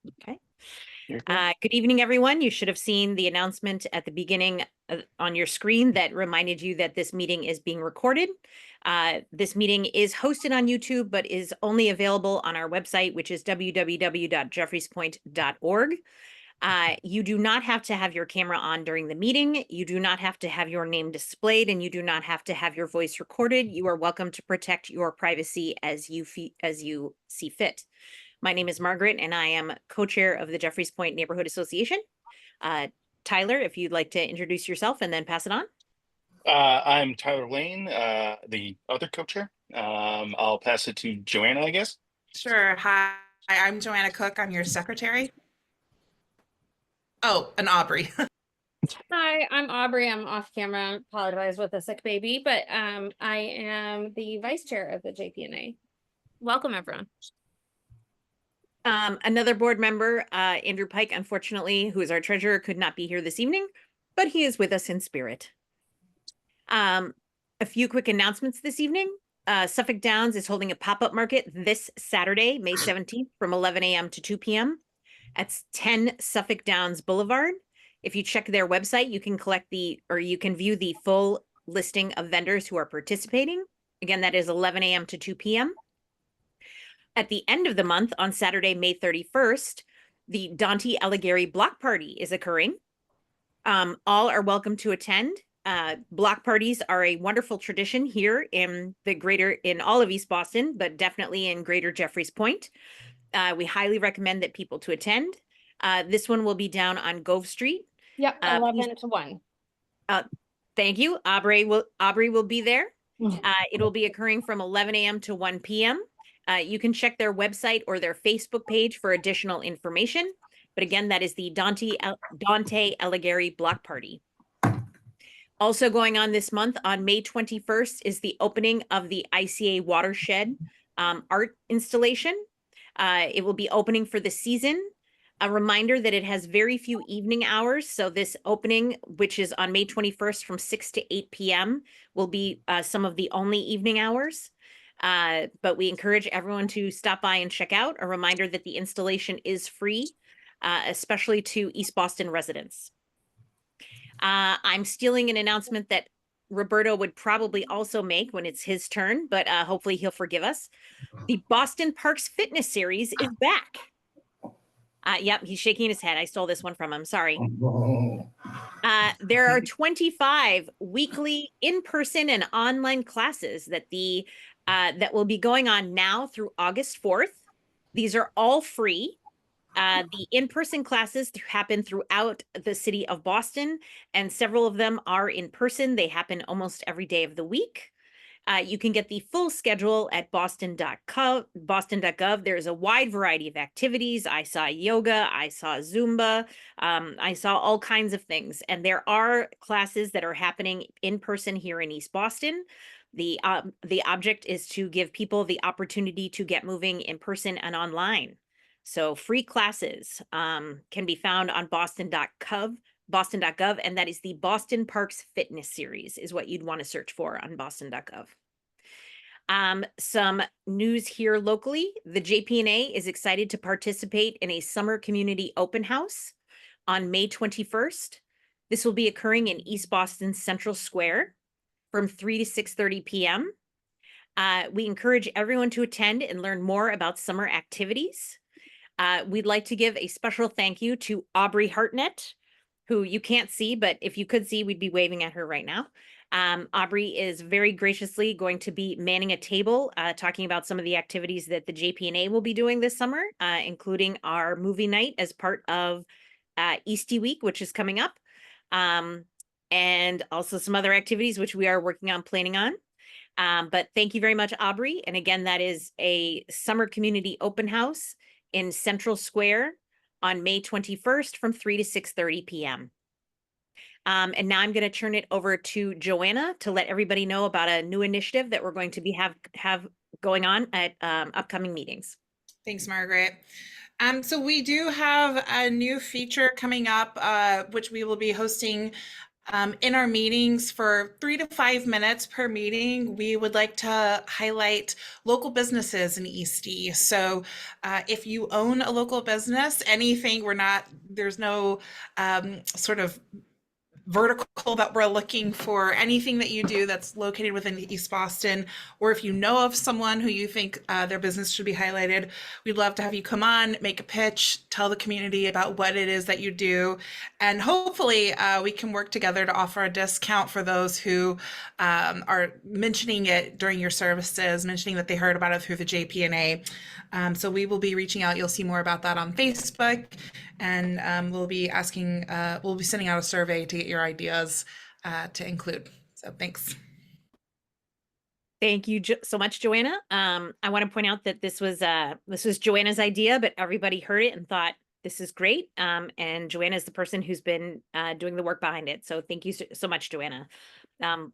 Okay. You're good. Good evening, everyone. You should have seen the announcement at the beginning on your screen that reminded you that this meeting is being recorded. This meeting is hosted on YouTube, but is only available on our website, which is www.jeffreyspoint.org. You do not have to have your camera on during the meeting. You do not have to have your name displayed, and you do not have to have your voice recorded. You are welcome to protect your privacy as you see fit. My name is Margaret, and I am co-chair of the Jeffreys Point Neighborhood Association. Tyler, if you'd like to introduce yourself and then pass it on. I'm Tyler Lane, the other co-chair. I'll pass it to Joanna, I guess. Sure. Hi, I'm Joanna Cook. I'm your secretary. Oh, and Aubrey. Hi, I'm Aubrey. I'm off camera. Apologize with a sick baby, but I am the vice chair of the JPNA. Welcome, everyone. Another board member, Andrew Pike, unfortunately, who is our treasurer, could not be here this evening, but he is with us in spirit. A few quick announcements this evening. Suffolk Downs is holding a pop-up market this Saturday, May 17th from 11 a.m. to 2 p.m. at 10 Suffolk Downs Boulevard. If you check their website, you can you can view the full listing of vendors who are participating. Again, that is 11 a.m. to 2 p.m. At the end of the month, on Saturday, May 31st, the Dante Alighieri Block Party is occurring. All are welcome to attend. Block parties are a wonderful tradition here in all of East Boston, but definitely in Greater Jeffreys Point. We highly recommend that people to attend. This one will be down on Gove Street. Yep, 11 to 1. Thank you. Aubrey will be there. It'll be occurring from 11 a.m. to 1 p.m. You can check their website or their Facebook page for additional information. But again, that is the Dante Alighieri Block Party. Also going on this month, on May 21st, is the opening of the ICA Watershed art installation. It will be opening for the season. A reminder that it has very few evening hours. So this opening, which is on May 21st from 6 to 8 p.m., will be some of the only evening hours. But we encourage everyone to stop by and check out. A reminder that the installation is free, especially to East Boston residents. I'm stealing an announcement that Roberto would probably also make when it's his turn, but hopefully he'll forgive us. The Boston Parks Fitness Series is back. Yep, he's shaking his head. I stole this one from him. Sorry. There are 25 weekly in-person and online classes that will be going on now through August 4th. These are all free. The in-person classes happen throughout the city of Boston, and several of them are in person. They happen almost every day of the week. You can get the full schedule at boston.gov. There's a wide variety of activities. I saw yoga, I saw Zumba, I saw all kinds of things. And there are classes that are happening in person here in East Boston. The object is to give people the opportunity to get moving in person and online. So free classes can be found on boston.gov, and that is the Boston Parks Fitness Series is what you'd want to search for on boston.gov. Some news here locally. The JPNA is excited to participate in a summer community open house on May 21st. This will be occurring in East Boston Central Square from 3 to 6:30 p.m. We encourage everyone to attend and learn more about summer activities. We'd like to give a special thank you to Aubrey Hartnett, who you can't see, but if you could see, we'd be waving at her right now. Aubrey is very graciously going to be manning a table, talking about some of the activities that the JPNA will be doing this summer, including our movie night as part of Eastie Week, which is coming up, and also some other activities which we are working on planning on. But thank you very much, Aubrey. And again, that is a summer community open house in Central Square on May 21st from 3 to 6:30 p.m. And now I'm going to turn it over to Joanna to let everybody know about a new initiative that we're going to be have going on at upcoming meetings. Thanks, Margaret. So we do have a new feature coming up, which we will be hosting In our meetings for 3 to 5 minutes per meeting, we would like to highlight local businesses in Eastie. So if you own a local business, anything, there's no sort of vertical that we're looking for, anything that you do that's located within East Boston, or if you know of someone who you think their business should be highlighted, we'd love to have you come on, make a pitch, tell the community about what it is that you do, and hopefully we can work together to offer a discount for those who are mentioning it during your services, mentioning that they heard about it through the JPNA. So we will be reaching out. You'll see more about that on Facebook, and we'll be sending out a survey to get your ideas to include. So thanks. Thank you so much, Joanna. I want to point out that this was Joanna's idea, but everybody heard it and thought this is great. And Joanna is the person who's been doing the work behind it. So thank you so much, Joanna.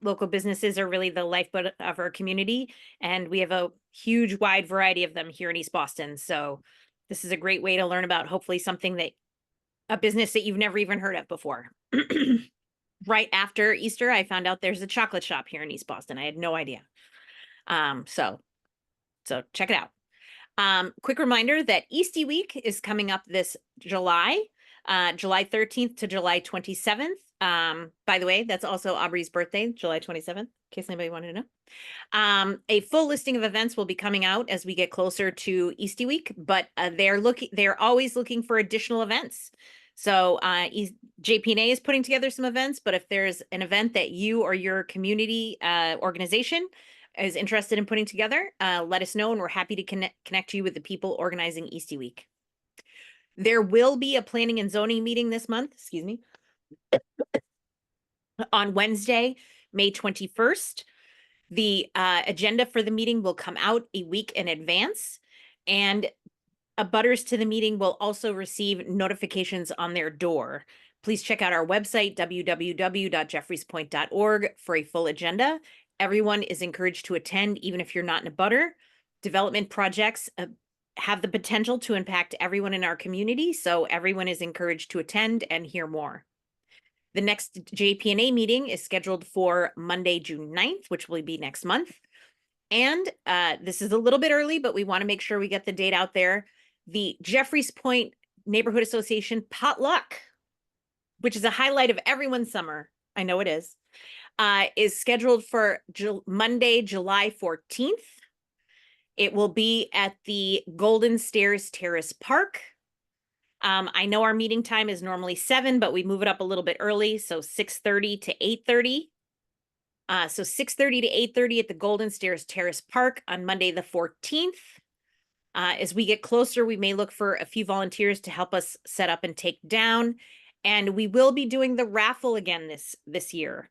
Local businesses are really the lifeblood of our community, and we have a huge, wide variety of them here in East Boston. So this is a great way to learn about hopefully a business that you've never even heard of before. Right after Easter, I found out there's a chocolate shop here in East Boston. I had no idea. So check it out. Quick reminder that Eastie Week is coming up this July 13th to July 27th. By the way, that's also Aubrey's birthday, July 27th, in case anybody wanted to know. A full listing of events will be coming out as we get closer to Eastie Week, but they're always looking for additional events. So JPNA is putting together some events, but if there's an event that you or your community organization is interested in putting together, let us know, and we're happy to connect you with the people organizing Eastie Week. There will be a planning and zoning meeting this month, excuse me, on Wednesday, May 21st. The agenda for the meeting will come out a week in advance, and abutters to the meeting will also receive notifications on their door. Please check out our website, www.jeffreyspoint.org, for a full agenda. Everyone is encouraged to attend, even if you're not in a butter. Development projects have the potential to impact everyone in our community, so everyone is encouraged to attend and hear more. The next JPNA meeting is scheduled for Monday, June 9th, which will be next month. And this is a little bit early, but we want to make sure we get the date out there. The Jeffreys Point Neighborhood Association Potluck, which is a highlight of everyone's summer, I know it is scheduled for Monday, July 14th. It will be at the Golden Stairs Terrace Park. I know our meeting time is normally 7, but we move it up a little bit early, so 6:30 to 8:30. So 6:30 to 8:30 at the Golden Stairs Terrace Park on Monday the 14th. As we get closer, we may look for a few volunteers to help us set up and take down. And we will be doing the raffle again this year.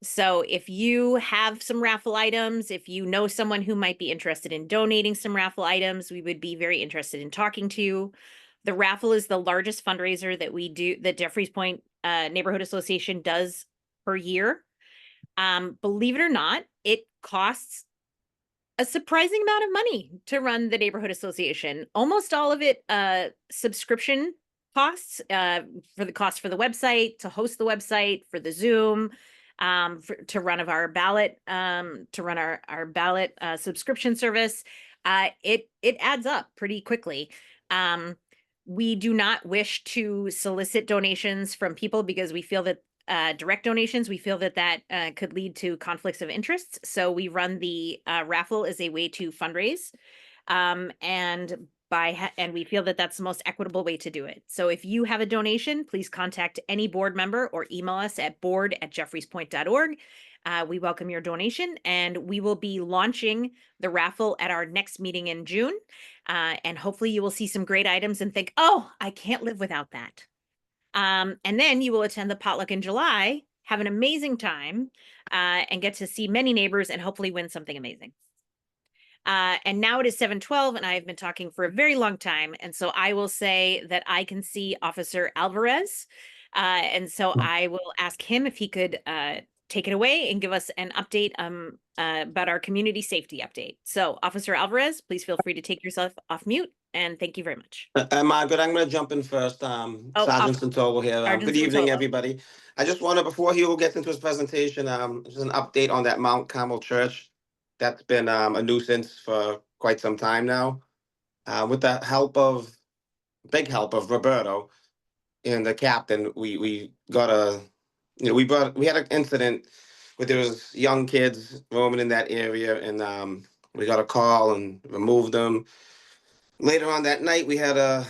So if you have some raffle items, if you know someone who might be interested in donating some raffle items, we would be very interested in talking to you. The raffle is the largest fundraiser that Jeffreys Point Neighborhood Association does per year. Believe it or not, it costs a surprising amount of money to run the neighborhood association. Almost all of it subscription costs, for the cost for the website, to host the website, for the Zoom, to run our ballot subscription service. It adds up pretty quickly. We do not wish to solicit donations from people because we feel that direct donations, we feel that could lead to conflicts of interests. So we run the raffle as a way to fundraise, and we feel that that's the most equitable way to do it. So if you have a donation, please contact any board member or email us at board@jeffreyspoint.org. We welcome your donation, and we will be launching the raffle at our next meeting in June. And hopefully you will see some great items and think, oh, I can't live without that. And then you will attend the potluck in July, have an amazing time, and get to see many neighbors and hopefully win something amazing. And now it is 7:12, and I have been talking for a very long time. And so I will say that I can see Officer Alvarez. And so I will ask him if he could take it away and give us an update about our community safety update. So Officer Alvarez, please feel free to take yourself off mute and thank you very much. Margaret, I'm going to jump in first. Oh, Sergeant Santoro here. Sergeant Good evening, Santoro. everybody. I just want to, before Hugo gets into his presentation, just an update on that Mount Carmel Church. That's been a nuisance for quite some time now. With the big help of Roberto and the captain, we got we had an incident where there was young kids roaming in that area, and we got a call and removed them. Later on that night, we had a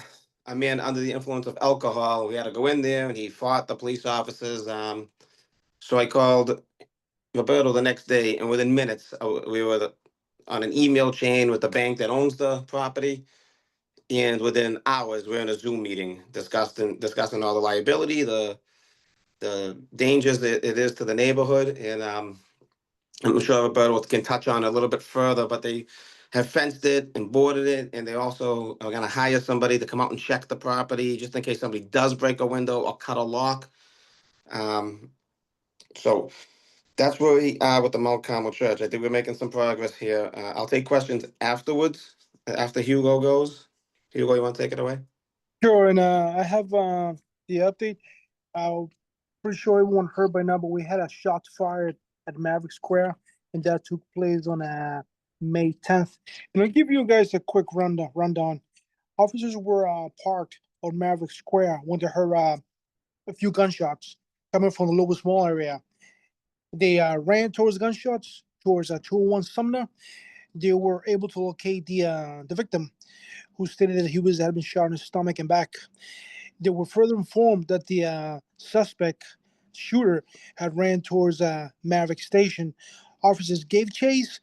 man under the influence of alcohol. We had to go in there, and he fought the police officers. So I called Roberto the next day, and within minutes, we were on an email chain with the bank that owns the property. And within hours, we're in a Zoom meeting discussing all the liability, the dangers that it is to the neighborhood, and I'm sure Roberto can touch on it a little bit further, but they have fenced it and boarded it, and they also are going to hire somebody to come out and check the property just in case somebody does break a window or cut a lock. So that's where we are with the Mount Carmel Church. I think we're making some progress here. I'll take questions afterwards, after Hugo goes. Hugo, you want to take it away? Sure, and I have the update. I'm pretty sure everyone heard by now, but we had a shot fired at Maverick Square, and that took place on May 10th. And I'll give you guys a quick rundown. Officers were parked on Maverick Square when they heard a few gunshots coming from the Locust Mall area. They ran towards gunshots towards 201 Sumner. They were able to locate the victim, who stated that he had been shot in his stomach and back. They were further informed that the suspect shooter had ran towards Maverick Station. Officers gave chase.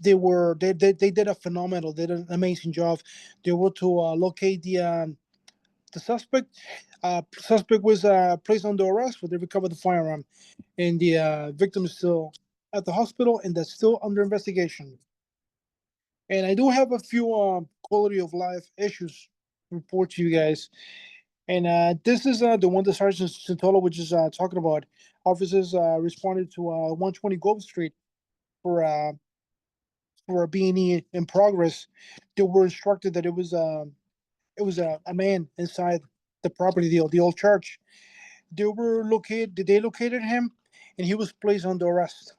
They did a phenomenal, they did an amazing job. They were to locate the suspect. Suspect was placed under arrest, but they recovered the firearm, and the victim is still at the hospital, and that's still under investigation. And I do have a few quality of life issues to report to you guys. And this is the one that Sergeant Santolo was just talking about. Officers responded to 120 Grove Street for a B&E in progress. They were instructed that it was a man inside the property, the old church. They located him, and he was placed under arrest.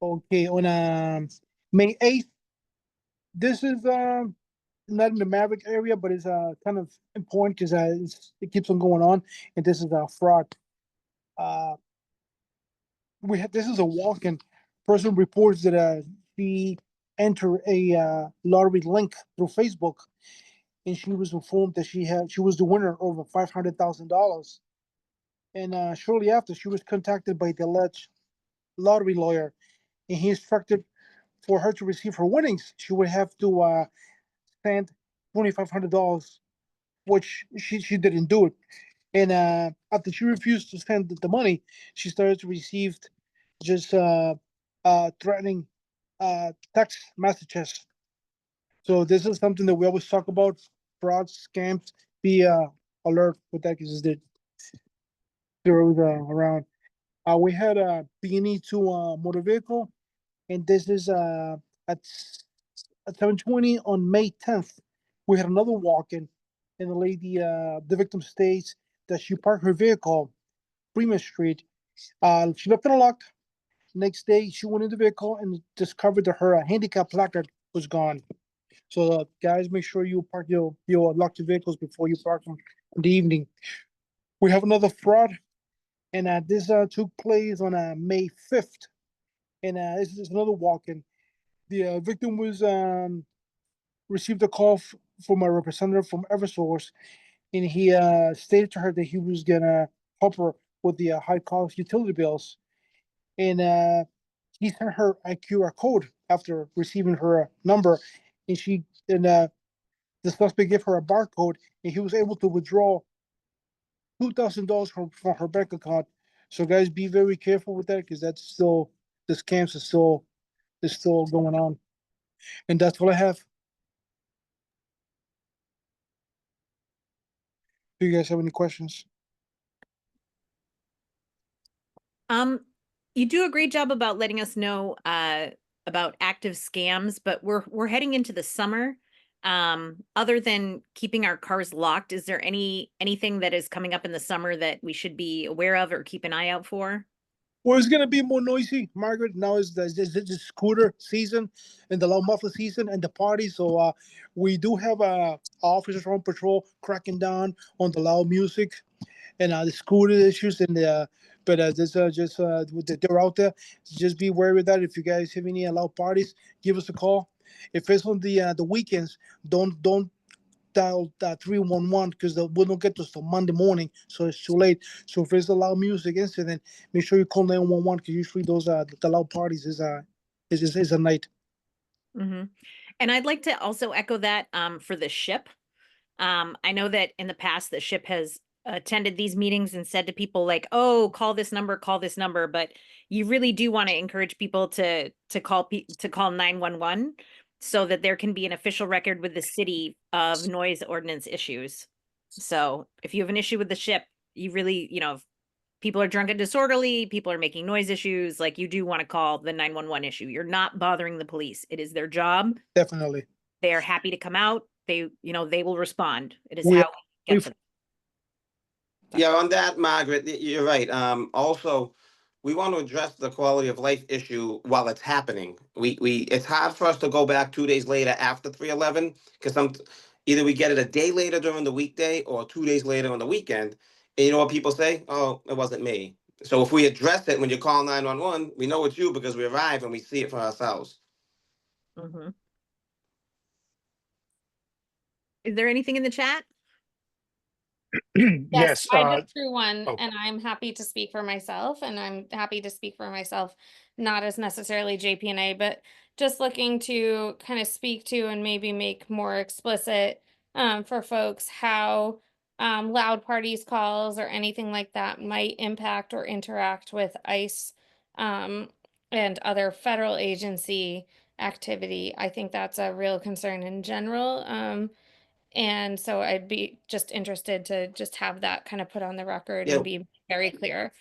Okay, on May 8th, this is not in the Maverick area, but it's kind of important because it keeps on going on, and this is a fraud. This is a walk-in. Person reports that she entered a lottery link through Facebook, and she was informed that she was the winner over $500,000. And shortly after, she was contacted by the alleged lottery lawyer, and he instructed for her to receive her winnings, she would have to spend $2,500, which she didn't do it. And after she refused to spend the money, she started to receive just threatening text messages. So this is something that we always talk about: fraud, scams. Be alert with that because they're around. We had a B&E to motor vehicle, and this is at 7:20 on May 10th. We had another walk-in, and the lady, the victim states that she parked her vehicle, Freeman Street. She left it unlocked. Next day, she went in the vehicle and discovered that her handicap placard was gone. So, guys, make sure you park your lock your vehicles before you park them in the evening. We have another fraud, and this took place on May 5th. And this is another walk-in. The victim was received a call from a representative from Eversource, and he stated to her that he was gonna help her with the high-cost utility bills. And he sent her a QR code after receiving her number, and the suspect gave her a barcode, and he was able to withdraw $2,000 from her bank account. So guys, be very careful with that because the scams is still going on. And that's all I have. Do you guys have any questions? You do a great job about letting us know about active scams, but we're heading into the summer. Other than keeping our cars locked, is there anything that is coming up in the summer that we should be aware of or keep an eye out for? Well, it's gonna be more noisy, Margaret. Now is the scooter season and the loud muffler season and the party. So we do have officers on patrol cracking down on the loud music and the scooter issues and the. But this just they're out there. Just be wary of that. If you guys have any loud parties, give us a call. If it's on the weekends, don't dial 311 because we don't get to till Monday morning, so it's too late. So if there's a loud music incident, make sure you call 911 because usually those the loud parties is a night. Hmm. And I'd like to also echo that for the ship. I know that in the past, the ship has attended these meetings and said to people like, "Oh, call this number, call this number." But you really do want to encourage people to call 911 so that there can be an official record with the city of noise ordinance issues. So if you have an issue with the ship, you really, if people are drunk and disorderly, people are making noise issues, like you do want to call the 911 issue. You're not bothering the police. It is their job. Definitely. They are happy to come out. They will respond. It is We- how we get we've- to them. Yeah, on that, Margaret, you're right. Also, we want to address the quality of life issue while it's happening. It's hard for us to go back 2 days later after 3/11 because either we get it a day later during the weekday or 2 days later on the weekend. And you know what people say? Oh, it wasn't me. So if we address it when you call 911, we know it's you because we arrive and we see it for ourselves. Mhm. Is there anything in the chat? Yes, I just threw one oh. and I'm happy to speak for myself and I'm happy to speak for myself, not as necessarily JPNA, but just looking to kind of speak to and maybe make more explicit for folks how loud parties calls or anything like that might impact or interact with ICE and other federal agency activity. I think that's a real concern in general. And so I'd be just interested to just have that kind of put on the record Yeah. and be very clear.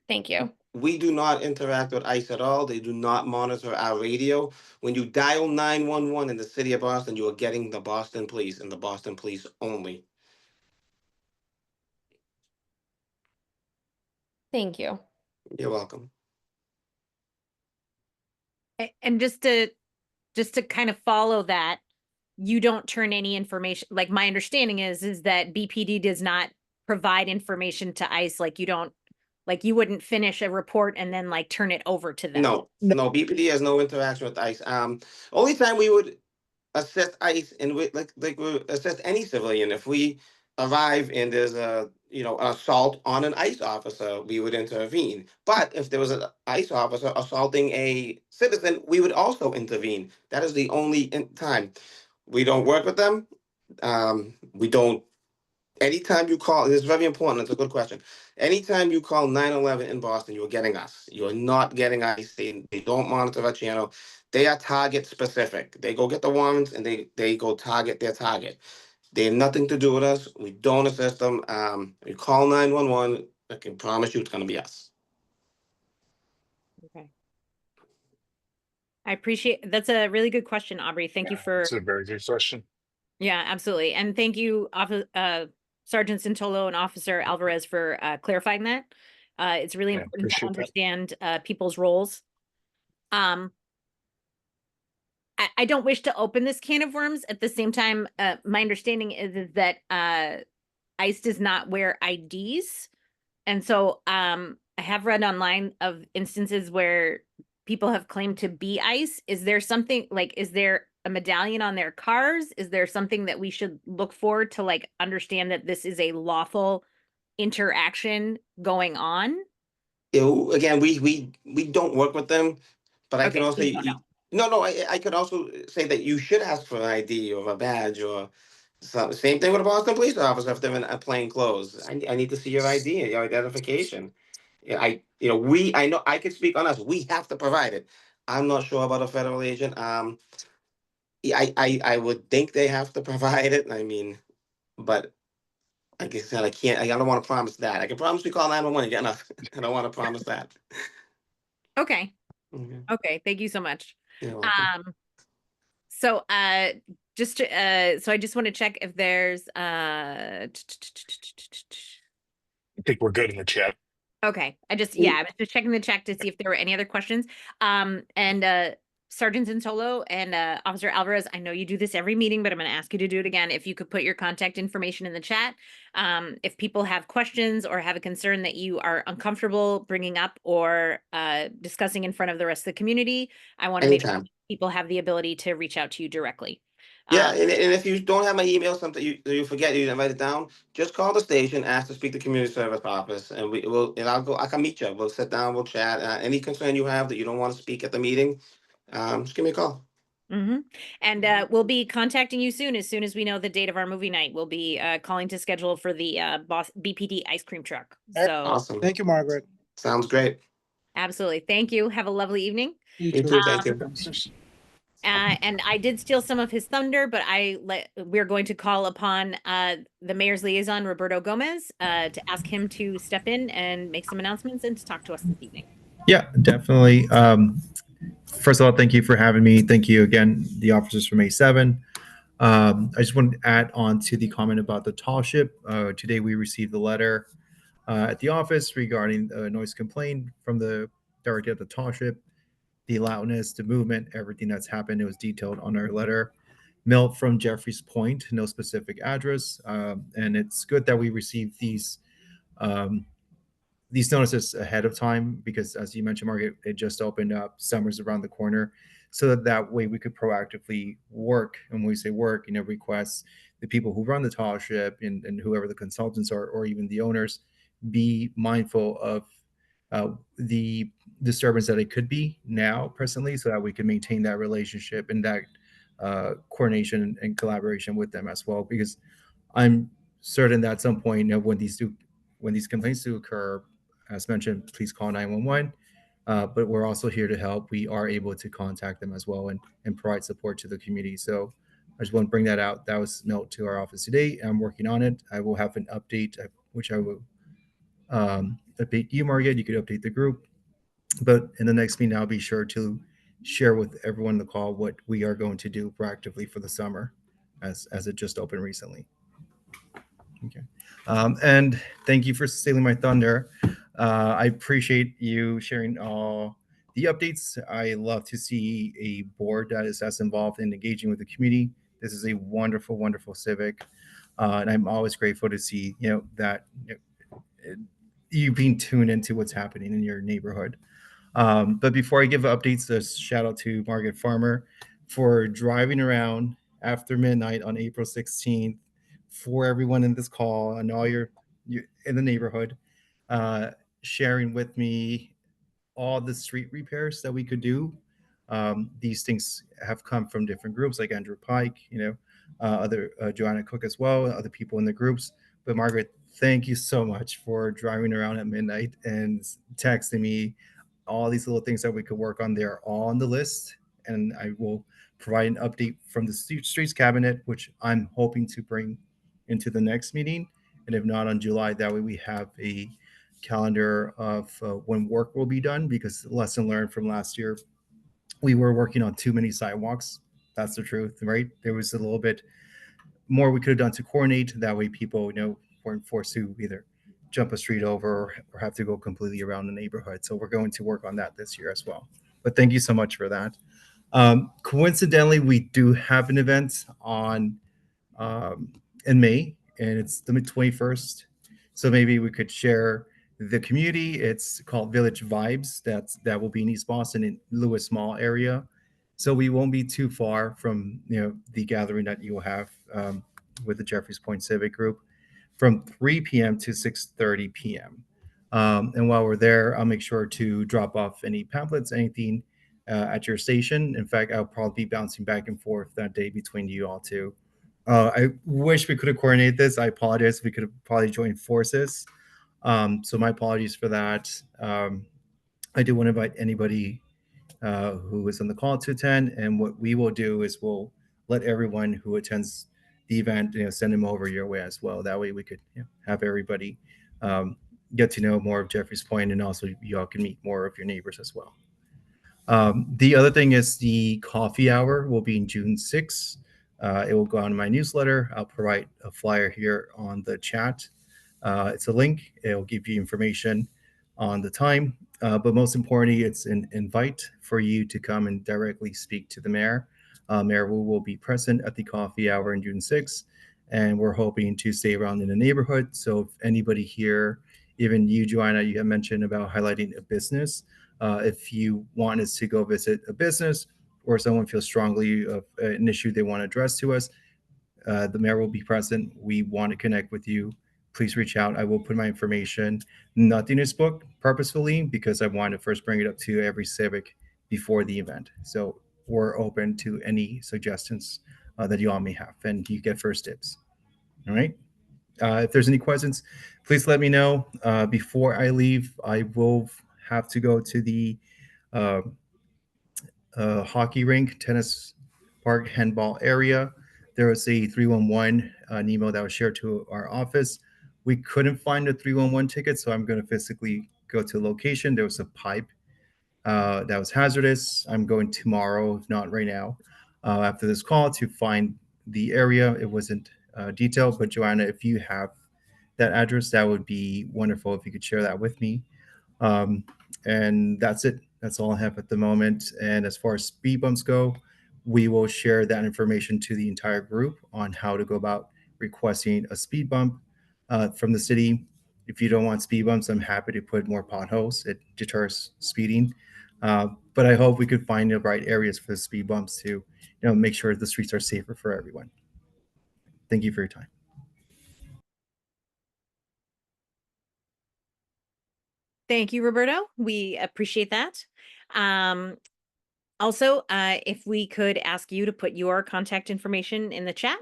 Thank you. We do not interact with ICE at all. They do not monitor our radio. When you dial 911 in the city of Boston, you are getting the Boston Police and the Boston Police only. Thank you. You're welcome. And just to kind of follow that, you don't turn any information, like my understanding is that BPD does not provide information to ICE, like you wouldn't finish a report and then like turn it over to them. No, BPD has no interaction with ICE. Only time we would assist ICE and we would assist any civilian if we arrive and there's an assault on an ICE officer, we would intervene. But if there was an ICE officer assaulting a citizen, we would also intervene. That is the only time. We don't work with them. We don't. Anytime you call, it's very important. It's a good question. Anytime you call 911 in Boston, you're getting us. You're not getting ICE. They don't monitor our channel. They are target specific. They go get the warrants and they go target their target. They have nothing to do with us. We don't assist them. You call 911, I can promise you it's going to be us. Okay. I appreciate, that's a really good question, Aubrey. Thank you for, It's a very good question. yeah, absolutely. And thank you, Sergeant Santolo and Officer Alvarez for clarifying that. It's really Yeah, important to appreciate that. understand people's roles. I don't wish to open this can of worms. At the same time, my understanding is that ICE does not wear IDs. And so I have read online of instances where people have claimed to be ICE. Is there something like, is there a medallion on their cars? Is there something that we should look for to like understand that this is a lawful interaction going on? Again, we don't work with them, but I can Okay, also please don't know. no, I could also say that you should ask for an ID or a badge or same thing with a Boston police officer if they're in plain clothes. I need to see your ID, your identification. Yeah, I know I could speak on us. We have to provide it. I'm not sure about a federal agent. Yeah, I would think they have to provide it. I mean, but like I said, I don't want to promise that. I can promise we call 911 again. I don't want to promise that. Okay. Mhm. Okay. Thank you so much. You're welcome. So just to, so I just want to check if there's I think we're good in the chat. okay. I was just checking the chat to see if there were any other questions. And Sergeant Zintolo and Officer Alvarez, I know you do this every meeting, but I'm going to ask you to do it again. If you could put your contact information in the chat. If people have questions or have a concern that you are uncomfortable bringing up or discussing in front of the rest of the community, I want to make sure Anytime. people have the ability to reach out to you directly. Yeah, and if you don't have my email, something you forget, you didn't write it down, just call the station, ask to speak to community service office, and I can meet you. We'll sit down, we'll chat. Any concern you have that you don't want to speak at the meeting, just give me a call. And we'll be contacting you soon as we know the date of our movie night. We'll be calling to schedule for the BPD ice cream truck. So Awesome. Thank you, Margaret. Sounds great. absolutely. Thank you. Have a lovely evening. You You too. too. Thank you. And I did steal some of his thunder, but we're going to call upon the mayor's liaison, Roberto Gomez, to ask him to step in and make some announcements and to talk to us this evening. Yeah, definitely. First of all, thank you for having me. Thank you again, the officers from A7. I just wanted to add on to the comment about the tall ship. Today we received the letter at the office regarding a noise complaint from the director of the tall ship. The loudness, the movement, everything that's happened. It was detailed on our letter. Mailed from Jeffries Point, no specific address. And it's good that we received these notices ahead of time because, as you mentioned, Margaret, it just opened up. Summer's around the corner. So that way we could proactively work. And when we say work, request the people who run the tall ship and whoever the consultants are, or even the owners, be mindful of the disturbance that it could be now presently so that we can maintain that relationship and that coordination and collaboration with them as well, because I'm certain that at some point, when these complaints do occur, as mentioned, please call 911. But we're also here to help. We are able to contact them as well and provide support to the community. So I just want to bring that out. That was note to our office today. I'm working on it. I will have an update, which I will update you, Margaret. You could update the group. But in the next meeting, I'll be sure to share with everyone in the call what we are going to do proactively for the summer as it just opened recently. Okay. And thank you for stealing my thunder. I appreciate you sharing all the updates. I love to see a board that is as involved in engaging with the community. This is a wonderful, wonderful civic. And I'm always grateful to see, that you being tuned into what's happening in your neighborhood. But before I give updates, a shout out to Margaret Farmer for driving around after midnight on April 16th for everyone in this call and all your in the neighborhood, sharing with me all the street repairs that we could do. These things have come from different groups like Andrew Pike, other Joanna Cook as well, other people in the groups. But Margaret, thank you so much for driving around at midnight and texting me all these little things that we could work on. They're all on the list, and I will provide an update from the streets cabinet, which I'm hoping to bring into the next meeting. And if not on July, that way we have a calendar of when work will be done, because lesson learned from last year, we were working on too many sidewalks. That's the truth, right? There was a little bit more we could have done to coordinate. That way people, weren't forced to either jump a street over or have to go completely around the neighborhood. So we're going to work on that this year as well. But thank you so much for that. Coincidentally, we do have an event on in May, and it's the 21st. So maybe we could share the community. It's called Village Vibes. That will be in East Boston in Lewis Mall area. So we won't be too far from the gathering that you will have with the Jeffries Point Civic Group from 3 p.m. to 6:30 p.m. And while we're there, I'll make sure to drop off any pamphlets, anything at your station. In fact, I'll probably be bouncing back and forth that day between you all too. I wish we could have coordinated this. I apologize. We could have probably joined forces. So my apologies for that. I do want to invite anybody who is on the call to attend. And what we will do is we'll let everyone who attends the event, send them over your way as well. That way we could have everybody get to know more of Jeffries Point, and also you all can meet more of your neighbors as well. The other thing is the coffee hour will be in June 6th. It will go on my newsletter. I'll provide a flyer here on the chat. It's a link. It'll give you information on the time. But most importantly, it's an invite for you to come and directly speak to the mayor. Mayor Wu will be present at the coffee hour on June 6th, and we're hoping to stay around in the neighborhood. So if anybody here, even you, Joanna, you have mentioned about highlighting a business. If you want us to go visit a business or someone feels strongly of an issue they want to address to us, the mayor will be present. We want to connect with you. Please reach out. I will put my information. Nothing is booked purposefully because I want to first bring it up to every civic before the event. So we're open to any suggestions that you all may have, and you get first dibs. All right. If there's any questions, please let me know. Before I leave, I will have to go to the hockey rink, tennis park, handball area. There was a 311 email that was shared to our office. We couldn't find a 311 ticket, so I'm going to physically go to a location. There was a pipe that was hazardous. I'm going tomorrow, if not right now, after this call to find the area. It wasn't detailed, but Joanna, if you have that address, that would be wonderful if you could share that with me. And that's it. That's all I have at the moment. And as far as speed bumps go, we will share that information to the entire group on how to go about requesting a speed bump from the city. If you don't want speed bumps, I'm happy to put more potholes. It deters speeding. But I hope we could find the right areas for the speed bumps to, make sure the streets are safer for everyone. Thank you for your time. Thank you, Roberto. We appreciate that. Also, if we could ask you to put your contact information in the chat.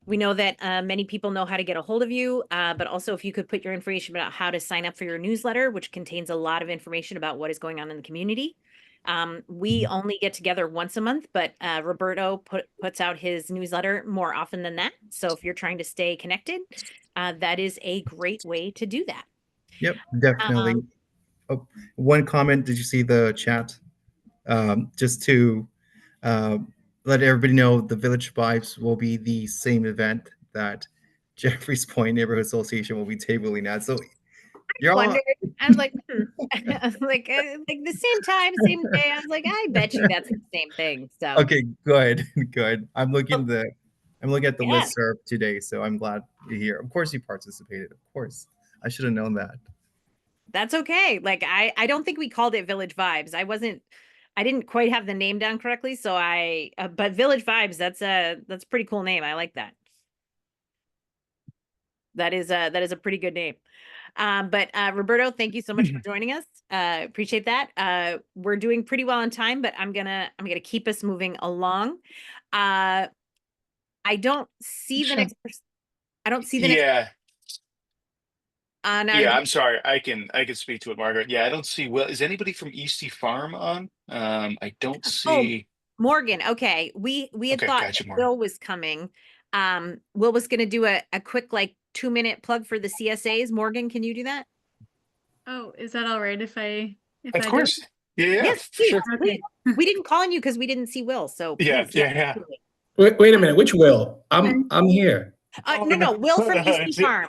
We know that many people know how to get a hold of you, but also if you could put your information about how to sign up for your newsletter, which contains a lot of information about what is going on in the community. We only get together once a month, but Roberto puts out his newsletter more often than that. So if you're trying to stay connected, that is a great way to do that. Yep, definitely. One comment, did you see the chat? Just to let everybody know, the Village Vibes will be the same event that Jeffries Point Neighborhood Association will be tabling at. So you're all... Wondered. I was like, I was like the same time, same day. I was like, I bet you that's the same thing. So okay, good. I'm looking at the Yeah. listserv today, so I'm glad to hear. Of course you participated. Of course. I should have known that. That's okay. Like I don't think we called it Village Vibes. I didn't quite have the name down correctly, so but Village Vibes, that's a pretty cool name. I like that. That is a pretty good name. But Roberto, thank you so much for joining us. Appreciate that. We're doing pretty well on time, but I'm gonna keep us moving along. I don't see the next person. I don't see the next. Yeah. No, Yeah, I'm sorry. I can speak to it, Margaret. Yeah, I don't see Will. Is anybody from Eastie Farm on? I don't see. Morgan. Okay. We had Okay, thought gotcha, that Morgan. Will was coming. Will was gonna do a quick 2-minute plug for the CSAs. Morgan, can you do that? Oh, is that all right if I Of do? course. Yeah, Yes, for please, sure. please. We didn't call on you because we didn't see Will. So Yeah, please, yeah. absolutely. Wait a minute. Which Will? I'm here. No, Will from Eastie Farm.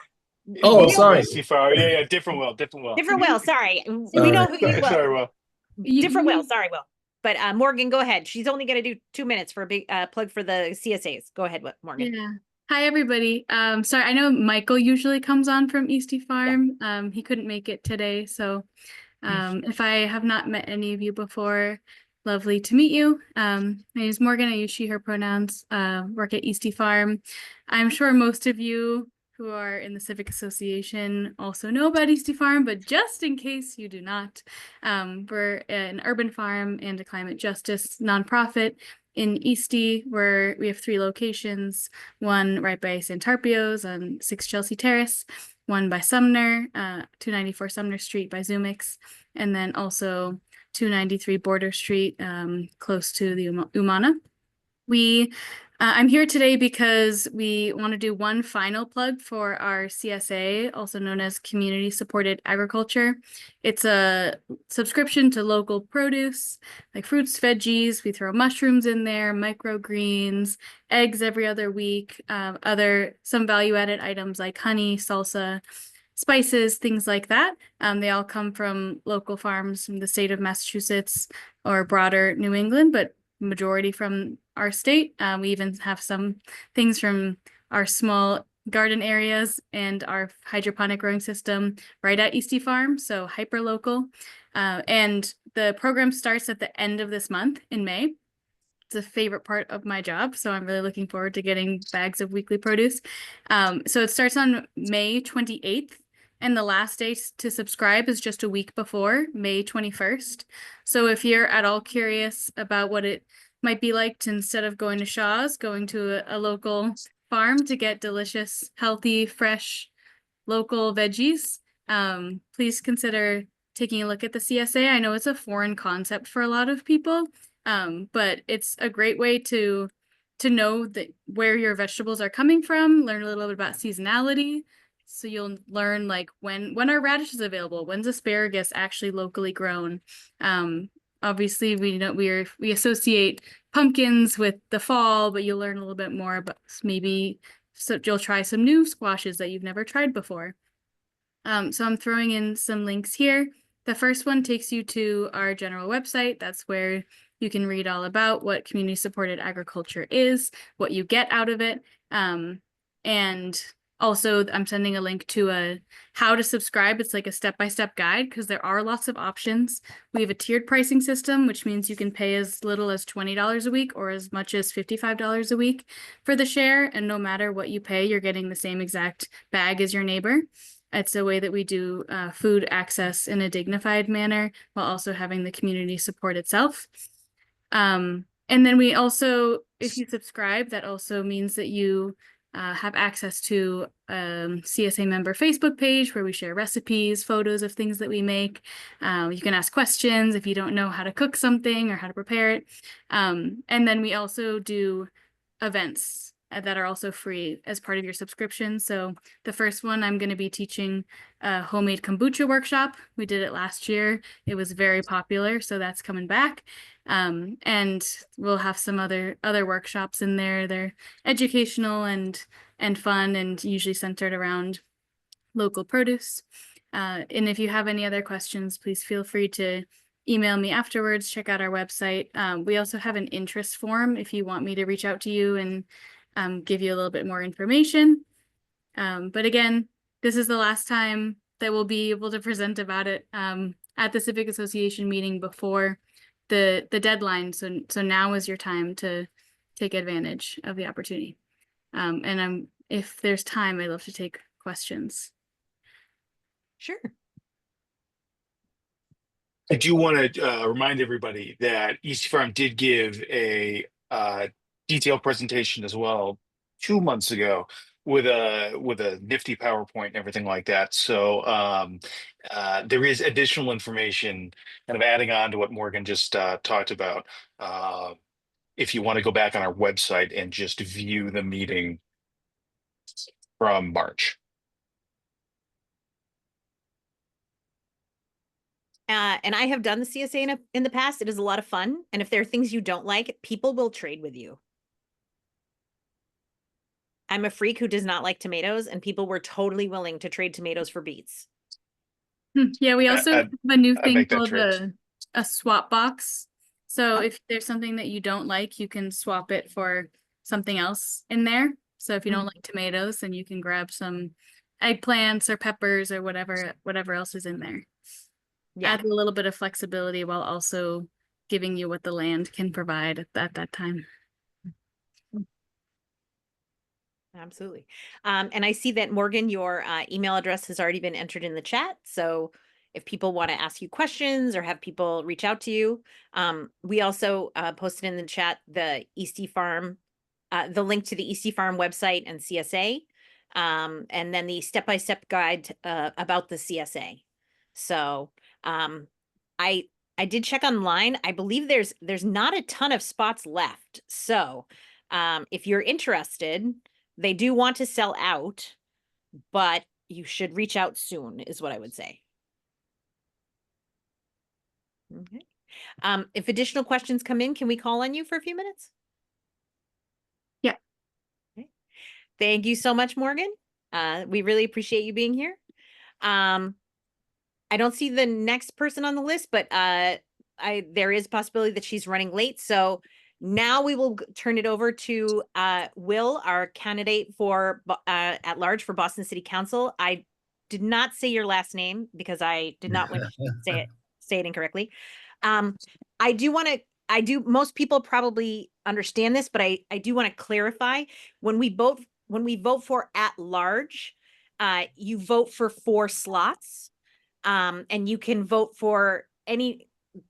Oh, Will from sorry. Eastie Farm. Yeah, different Will. Different Will. Sorry, we Sorry. know who you Sorry, will. Will. Different Will. Sorry, Will. But Morgan, go ahead. She's only going to do 2 minutes for a big plug for the CSAs. Go ahead, Morgan. Yeah. Hi, everybody. Sorry, I know Michael usually comes on from Eastie Farm. He couldn't make it today. So if I have not met any of you before, lovely to meet you. My name is Morgan. I use she, her pronouns, work at Eastie Farm. I'm sure most of you who are in the Civic Association also know about Eastie Farm, but just in case you do not, we're an urban farm and a climate justice nonprofit in Eastie, where we have 3 locations, one right by Santarpio's on 6 Chelsea Terrace, one by Sumner, 294 Sumner Street by Zoomix, and then also 293 Border Street, close to the Umana. We I'm here today because we want to do one final plug for our CSA, also known as Community Supported Agriculture. It's a subscription to local produce, like fruits, veggies. We throw mushrooms in there, microgreens, eggs every other week, some value-added items like honey, salsa, spices, things like that. They all come from local farms from the state of Massachusetts or broader New England, but majority from our state. We even have some things from our small garden areas and our hydroponic growing system right at Eastie Farm, so hyper local. And the program starts at the end of this month in May. It's a favorite part of my job, so I'm really looking forward to getting bags of weekly produce. So it starts on May 28th. And the last day to subscribe is just a week before, May 21st. So if you're at all curious about what it might be like to, instead of going to Shaw's, going to a local farm to get delicious, healthy, fresh, local veggies, please consider taking a look at the CSA. I know it's a foreign concept for a lot of people, but it's a great way to know that where your vegetables are coming from, learn a little bit about seasonality. So you'll learn like when are radishes available, when's asparagus actually locally grown. Obviously we associate pumpkins with the fall, but you'll learn a little bit more about so you'll try some new squashes that you've never tried before. So I'm throwing in some links here. The first one takes you to our general website. That's where you can read all about what community supported agriculture is, what you get out of it, and also, I'm sending a link to how to subscribe. It's like a step-by-step guide because there are lots of options. We have a tiered pricing system, which means you can pay as little as $20 a week or as much as $55 a week for the share. And no matter what you pay, you're getting the same exact bag as your neighbor. It's a way that we do food access in a dignified manner while also having the community support itself. And then we also, if you subscribe, that also means that you have access to CSA member Facebook page where we share recipes, photos of things that we make. You can ask questions if you don't know how to cook something or how to prepare it. And then we also do events that are also free as part of your subscription. So the first one, I'm going to be teaching a homemade kombucha workshop. We did it last year. It was very popular, so that's coming back. And we'll have some other workshops in there. They're educational and fun and usually centered around local produce. And if you have any other questions, please feel free to email me afterwards. Check out our website. We also have an interest form if you want me to reach out to you and give you a little bit more information. But again, this is the last time that we'll be able to present about it at the Civic Association meeting before the deadline. So now is your time to take advantage of the opportunity. And if there's time, I'd love to take questions. Sure. I do want to remind everybody that Eastie Farm did give a detailed presentation as well 2 months ago with a nifty PowerPoint and everything like that. So there is additional information kind of adding on to what Morgan just talked about. If you want to go back on our website and just view the meeting from March. And I have done the CSA in the past. It is a lot of fun. And if there are things you don't like, people will trade with you. I'm a freak who does not like tomatoes, and people were totally willing to trade tomatoes for beets. Yeah, we also have a new thing make that called trade. a swap box. So if there's something that you don't like, you can swap it for something else in there. So if you don't like tomatoes, then you can grab some eggplants or peppers or whatever else is in there. Yeah. Add a little bit of flexibility while also giving you what the land can provide at that time. Absolutely. And I see that, Morgan, your email address has already been entered in the chat. So if people want to ask you questions or have people reach out to you, we also posted in the chat the Eastie Farm, the link to the Eastie Farm website and CSA, and then the step-by-step guide about the CSA. So I did check online. I believe there's not a ton of spots left. So If you're interested, they do want to sell out, but you should reach out soon, is what I would say. Okay. If additional questions come in, can we call on you for a few minutes? Yeah. Okay. Thank you so much, Morgan. We really appreciate you being here. I don't see the next person on the list, but there is a possibility that she's running late. So now we will turn it over to Will, our candidate for at large for Boston City Council. I did not say your last name because I did not want to say it incorrectly. Most people probably understand this, but I do want to clarify when we vote for at large, you vote for 4 slots. And you can vote for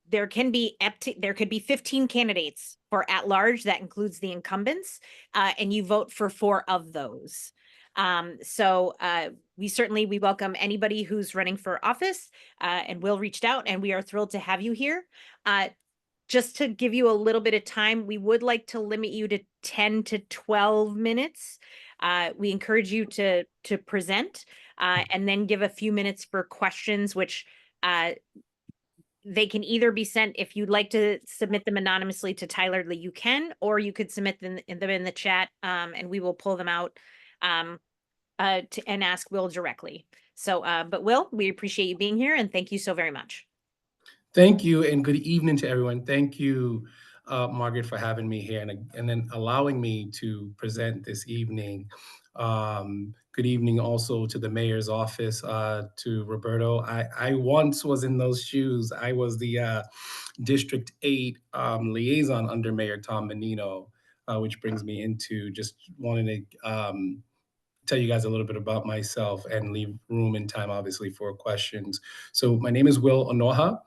there could be 15 candidates for at large. That includes the incumbents, and you vote for 4 of those. So we welcome anybody who's running for office, and Will reached out, and we are thrilled to have you here. Just to give you a little bit of time, we would like to limit you to 10 to 12 minutes. We encourage you to present, and then give a few minutes for questions, which they can either be sent, if you'd like to submit them anonymously to Tyler Lee, you can, or you could submit them in the chat, and we will pull them out and ask Will directly. So, but Will, we appreciate you being here, and thank you so very much. Thank you, and good evening to everyone. Thank you, Margaret, for having me here and then allowing me to present this evening. Good evening also to the mayor's office, to Roberto. I once was in those shoes. I was the District 8 liaison under Mayor Tom Menino, which brings me into just wanting to tell you guys a little bit about myself and leave room and time, obviously, for questions. So my name is Will Onoha.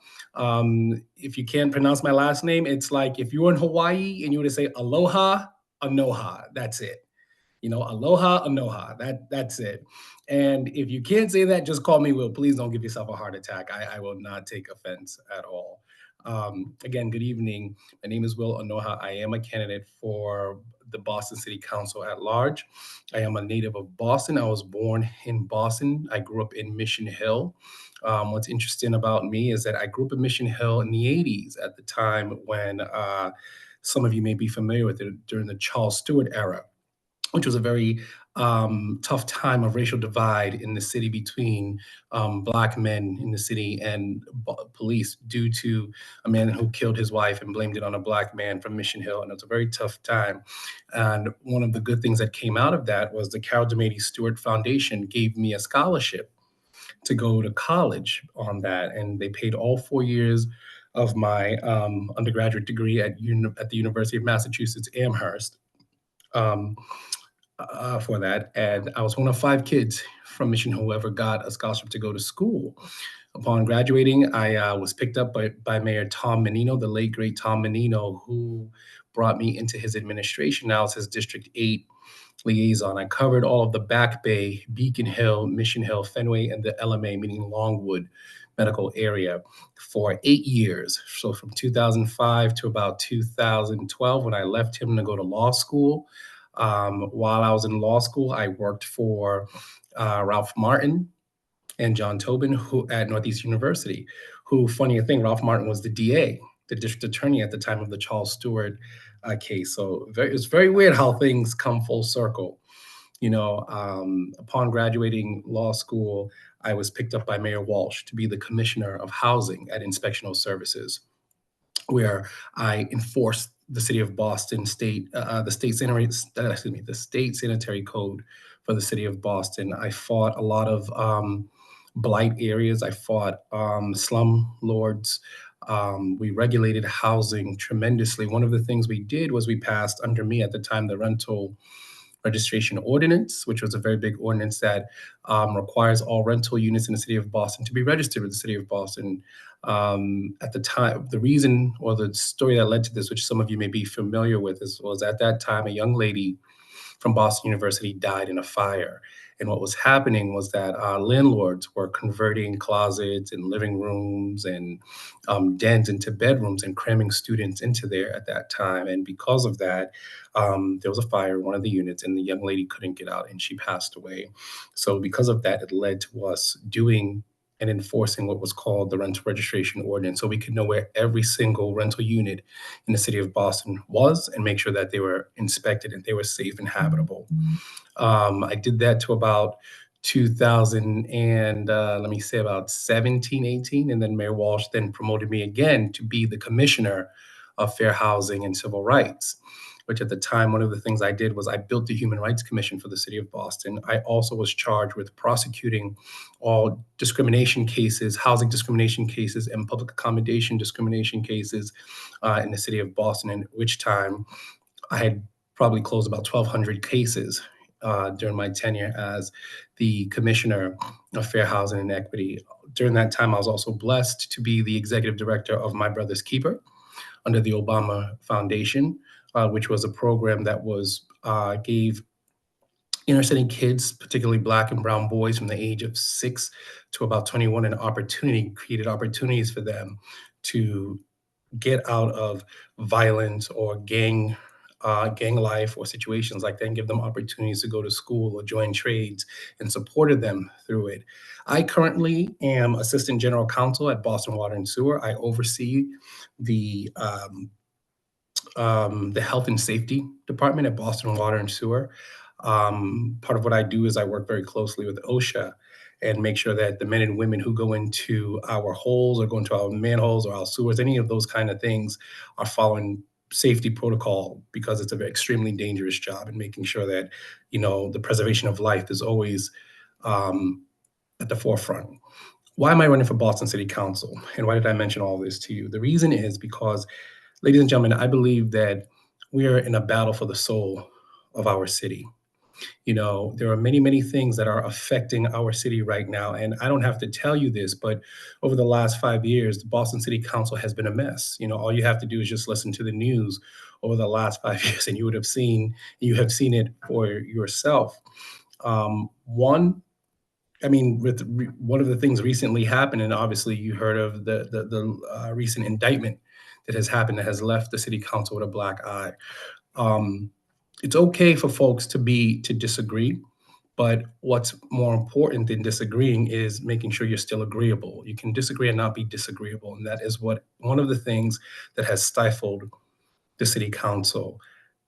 If you can't pronounce my last name, it's like if you were in Hawaii and you were to say aloha, anoha, that's it. Aloha, anoha, that's it. And if you can't say that, just call me Will. Please don't give yourself a heart attack. I will not take offense at all. Again, good evening. My name is Will Onoha. I am a candidate for the Boston City Council at large. I am a native of Boston. I was born in Boston. I grew up in Mission Hill. What's interesting about me is that I grew up in Mission Hill in the 80s, at the time when some of you may be familiar with it, during the Charles Stewart era, which was a very tough time of racial divide in the city between Black men in the city and police, due to a man who killed his wife and blamed it on a Black man from Mission Hill. And it was a very tough time. And one of the good things that came out of that was the Carol DeMady Stewart Foundation gave me a scholarship to go to college on that. And they paid all 4 years of my undergraduate degree at the University of Massachusetts Amherst. For that. And I was one of 5 kids from Mission who ever got a scholarship to go to school. Upon graduating, I was picked up by Mayor Tom Menino, the late great Tom Menino, who brought me into his administration now as his District 8 liaison. I covered all of the Back Bay, Beacon Hill, Mission Hill, Fenway, and the LMA, meaning Longwood medical area, for 8 years. So from 2005 to about 2012, when I left him to go to law school. While I was in law school, I worked for Ralph Martin and John Tobin, who at Northeast University, who, funny thing, Ralph Martin was the DA, the district attorney at the time of the Charles Stewart case. So it's very weird how things come full circle. Upon graduating law school, I was picked up by Mayor Walsh to be the commissioner of housing at Inspectional Services, where I enforced the city of Boston the state sanitary code for the city of Boston. I fought a lot of blight areas. I fought slum lords. We regulated housing tremendously. One of the things we did was we passed, under me at the time, the rental registration ordinance, which was a very big ordinance that requires all rental units in the city of Boston to be registered with the city of Boston. At the time, the reason or the story that led to this, which some of you may be familiar with, was at that time a young lady from Boston University died in a fire. And what was happening was that landlords were converting closets and living rooms and dens into bedrooms and cramming students into there at that time. And because of that, there was a fire in one of the units, and the young lady couldn't get out, and she passed away. So because of that, it led to us doing and enforcing what was called the rental registration ordinance, so we could know where every single rental unit in the city of Boston was and make sure that they were inspected and they were safe and habitable. I did that to about 2000 and let me say about 17, 18, and then Mayor Walsh then promoted me again to be the commissioner of fair housing and civil rights, which at the time, one of the things I did was I built the Human Rights Commission for the city of Boston. I also was charged with prosecuting all discrimination cases, housing discrimination cases, and public accommodation discrimination cases in the city of Boston, in which time I had probably closed about 1,200 cases during my tenure as the Commissioner of Fair Housing and Equity. During that time, I was also blessed to be the executive director of My Brother's Keeper under the Obama Foundation, which was a program that was gave inner city kids, particularly Black and brown boys from the age of 6 to about 21, an opportunity, created opportunities for them to get out of violence or gang life or situations like that, and give them opportunities to go to school or join trades, and supported them through it. I currently am Assistant General Counsel at Boston Water and Sewer. I oversee the Health and Safety Department at Boston Water and Sewer. Part of what I do is I work very closely with OSHA and make sure that the men and women who go into our holes or go into our manholes or our sewers, any of those kind of things, are following safety protocol, because it's an extremely dangerous job, and making sure that, the preservation of life is always at the forefront. Why am I running for Boston City Council? And why did I mention all this to you? The reason is because, ladies and gentlemen, I believe that we are in a battle for the soul of our city. There are many, many things that are affecting our city right now. And I don't have to tell you this, but over the last 5 years, the Boston City Council has been a mess. All you have to do is just listen to the news over the last 5 years, and you have seen it for yourself. One of the things recently happened, and obviously you heard of the recent indictment that has happened that has left the city council with a black eye. It's okay for folks to disagree, but what's more important than disagreeing is making sure you're still agreeable. You can disagree and not be disagreeable, and that is one of the things that has stifled the city council.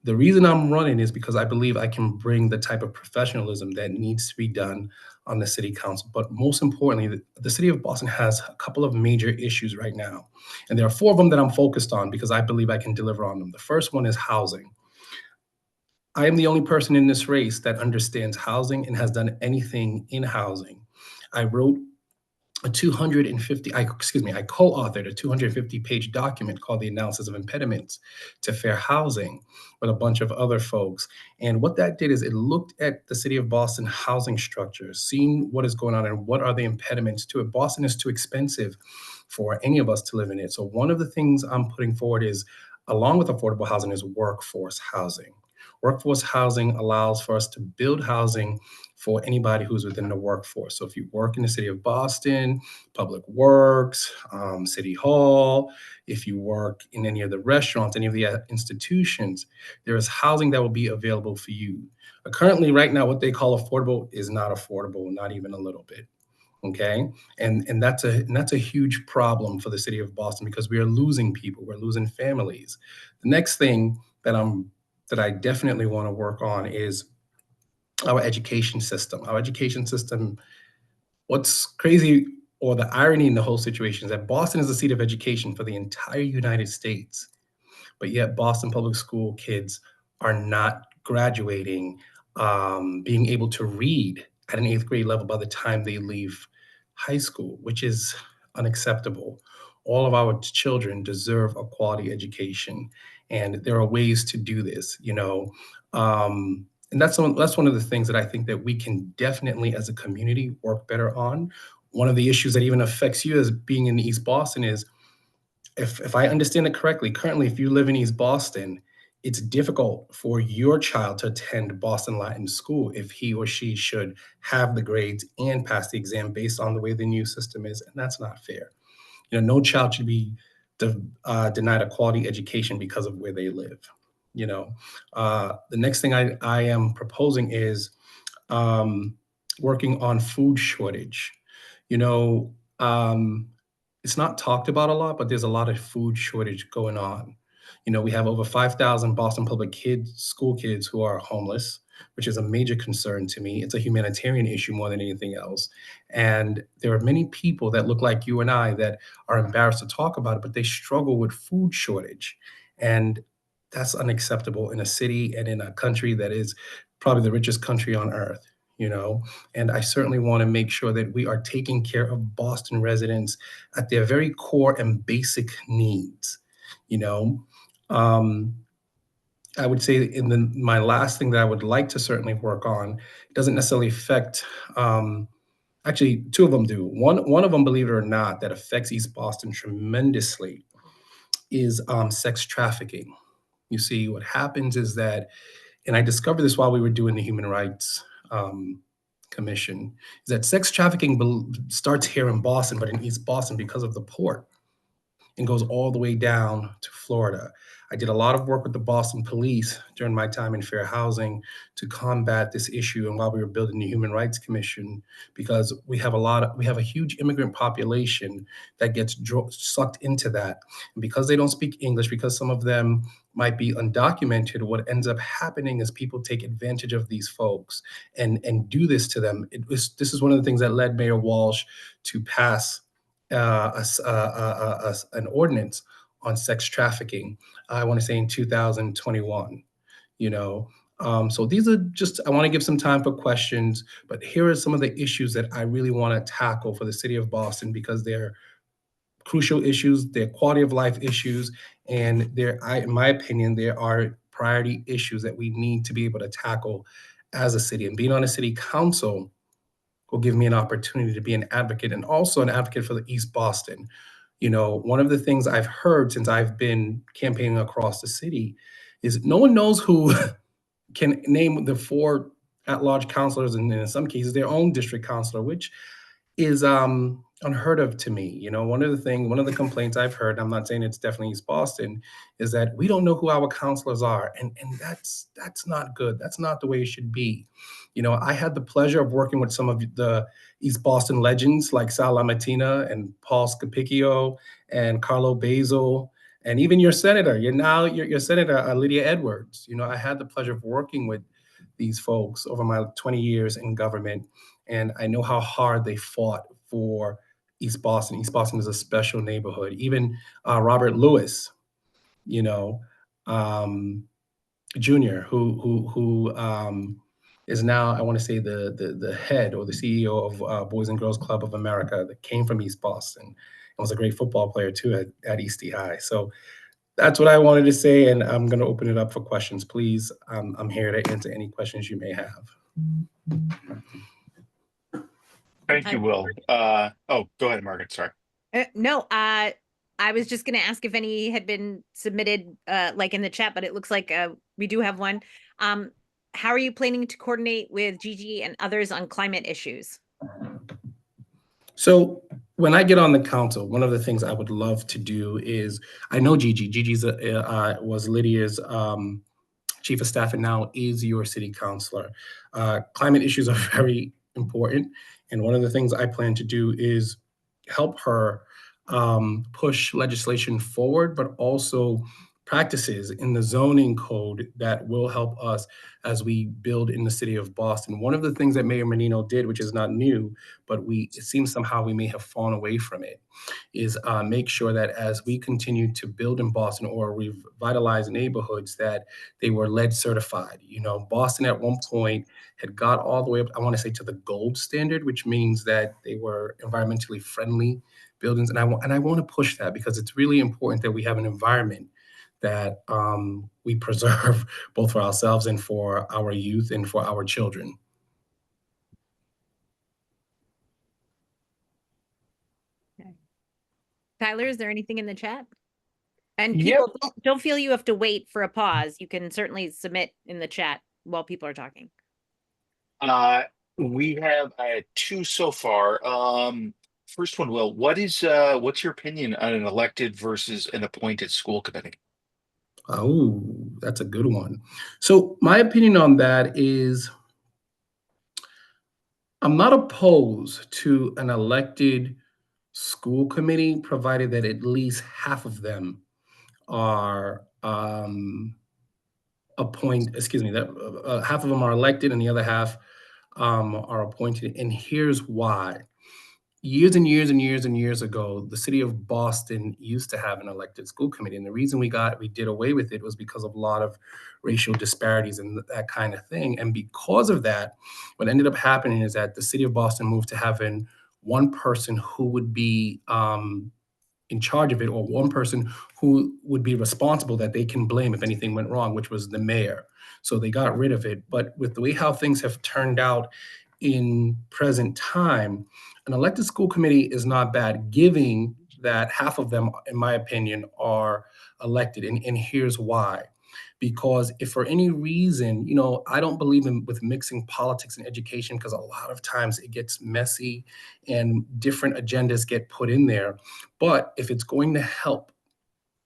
The reason I'm running is because I believe I can bring the type of professionalism that needs to be done on the city council. But most importantly, the city of Boston has a couple of major issues right now. And there are 4 of them that I'm focused on because I believe I can deliver on them. The first one is housing. I am the only person in this race that understands housing and has done anything in housing. I co-authored a 250-page document called The Analysis of Impediments to Fair Housing with a bunch of other folks. And what that did is it looked at the city of Boston housing structure, seeing what is going on and what are the impediments to it. Boston is too expensive for any of us to live in it. So one of the things I'm putting forward is, along with affordable housing, is workforce housing. Workforce housing allows for us to build housing for anybody who's within the workforce. So if you work in the city of Boston, Public Works, City Hall, if you work in any of the restaurants, any of the institutions, there is housing that will be available for you. But currently, right now, what they call affordable is not affordable, not even a little bit. Okay, and that's a huge problem for the city of Boston, because we are losing people, we're losing families. The next thing that I definitely want to work on is our education system. Our education system, what's crazy, or the irony in the whole situation, is that Boston is the seat of education for the entire United States, but yet Boston public school kids are not graduating, being able to read at an 8th grade level by the time they leave high school, which is unacceptable. All of our children deserve a quality education, and there are ways to do this, and that's one of the things that I think that we can definitely, as a community, work better on. One of the issues that even affects you as being in East Boston is, if I understand it correctly, currently, if you live in East Boston, it's difficult for your child to attend Boston Latin School if he or she should have the grades and pass the exam based on the way the new system is, and that's not fair. No child should be denied a quality education because of where they live. The next thing I am proposing is working on food shortage. You know, it's not talked about a lot, but there's a lot of food shortage going on. We have over 5,000 Boston public school kids who are homeless, which is a major concern to me. It's a humanitarian issue more than anything else. And there are many people that look like you and I that are embarrassed to talk about it, but they struggle with food shortage. And that's unacceptable in a city and in a country that is probably the richest country on earth. And I certainly want to make sure that we are taking care of Boston residents at their very core and basic needs. I would say my last thing that I would like to certainly work on, it doesn't necessarily affect, actually two of them do. One of them, believe it or not, that affects East Boston tremendously is sex trafficking. You see, what happens is that, and I discovered this while we were doing the Human Rights Commission, is that sex trafficking starts here in Boston, but in East Boston because of the port, and goes all the way down to Florida. I did a lot of work with the Boston Police during my time in fair housing to combat this issue, and while we were building the Human Rights Commission, because we have a huge immigrant population that gets sucked into that. And because they don't speak English, because some of them might be undocumented, what ends up happening is people take advantage of these folks and do this to them. This is one of the things that led Mayor Walsh to pass an ordinance on sex trafficking, I want to say in 2021. So these are just, I want to give some time for questions, but here are some of the issues that I really want to tackle for the city of Boston, because they're crucial issues, they're quality of life issues, and in my opinion, there are priority issues that we need to be able to tackle as a city. And being on a city council will give me an opportunity to be an advocate, and also an advocate for the East Boston. One of the things I've heard since I've been campaigning across the city is no one knows who can name the 4 at-large councilors, and in some cases their own district councilor, which is unheard of to me. One of the complaints I've heard, I'm not saying it's definitely East Boston, is that we don't know who our councilors are, and that's not good. That's not the way it should be. I had the pleasure of working with some of the East Boston legends like Sal Lamatina and Paul Scapicchio and Carlo Basil, and even your senator. Your senator, Lydia Edwards. I had the pleasure of working with these folks over my 20 years in government, and I know how hard they fought for East Boston. East Boston is a special neighborhood. Even Robert Lewis, Jr., who is now, I want to say, the head or the CEO of Boys and Girls Club of America, that came from East Boston and was a great football player too at Eastie High. So that's what I wanted to say, and I'm going to open it up for questions. Please, I'm here to answer any questions you may have. Thank you, Will. Go ahead, Margaret. Sorry. No, I was just going to ask if any had been submitted, like in the chat, but it looks like we do have one. How are you planning to coordinate with Gigi and others on climate issues? So when I get on the council, one of the things I would love to do is, I know Gigi. Gigi's was Lydia's chief of staff and now is your city councilor. Climate issues are very important. And one of the things I plan to do is help her push legislation forward, but also practices in the zoning code that will help us as we build in the city of Boston. One of the things that Mayor Menino did, which is not new, but it seems somehow we may have fallen away from it, is make sure that as we continue to build in Boston or revitalize neighborhoods, that they were LEED certified. Boston at one point had got all the way up, I want to say, to the gold standard, which means that they were environmentally friendly buildings. And I want to push that, because it's really important that we have an environment that we preserve both for ourselves and for our youth and for our children. Okay. Tyler, is there anything in the chat? And Yep. people don't feel you have to wait for a pause. You can certainly submit in the chat while people are talking. We have two so far. First one, Will, what's your opinion on an elected versus an appointed school committee? Oh, that's a good one. So my opinion on that is I'm not opposed to an elected school committee, provided that at least half of them are half of them are elected and the other half are appointed. And here's why. Years and years and years and years ago, the city of Boston used to have an elected school committee. And the reason we did away with it was because of a lot of racial disparities and that kind of thing. And because of that, what ended up happening is that the city of Boston moved to having one person who would be in charge of it, or one person who would be responsible that they can blame if anything went wrong, which was the mayor. So they got rid of it. But with the way how things have turned out in present time, an elected school committee is not bad, given that half of them, in my opinion, are elected. And here's why. Because if for any reason, I don't believe with mixing politics and education, because a lot of times it gets messy and different agendas get put in there. But if it's going to help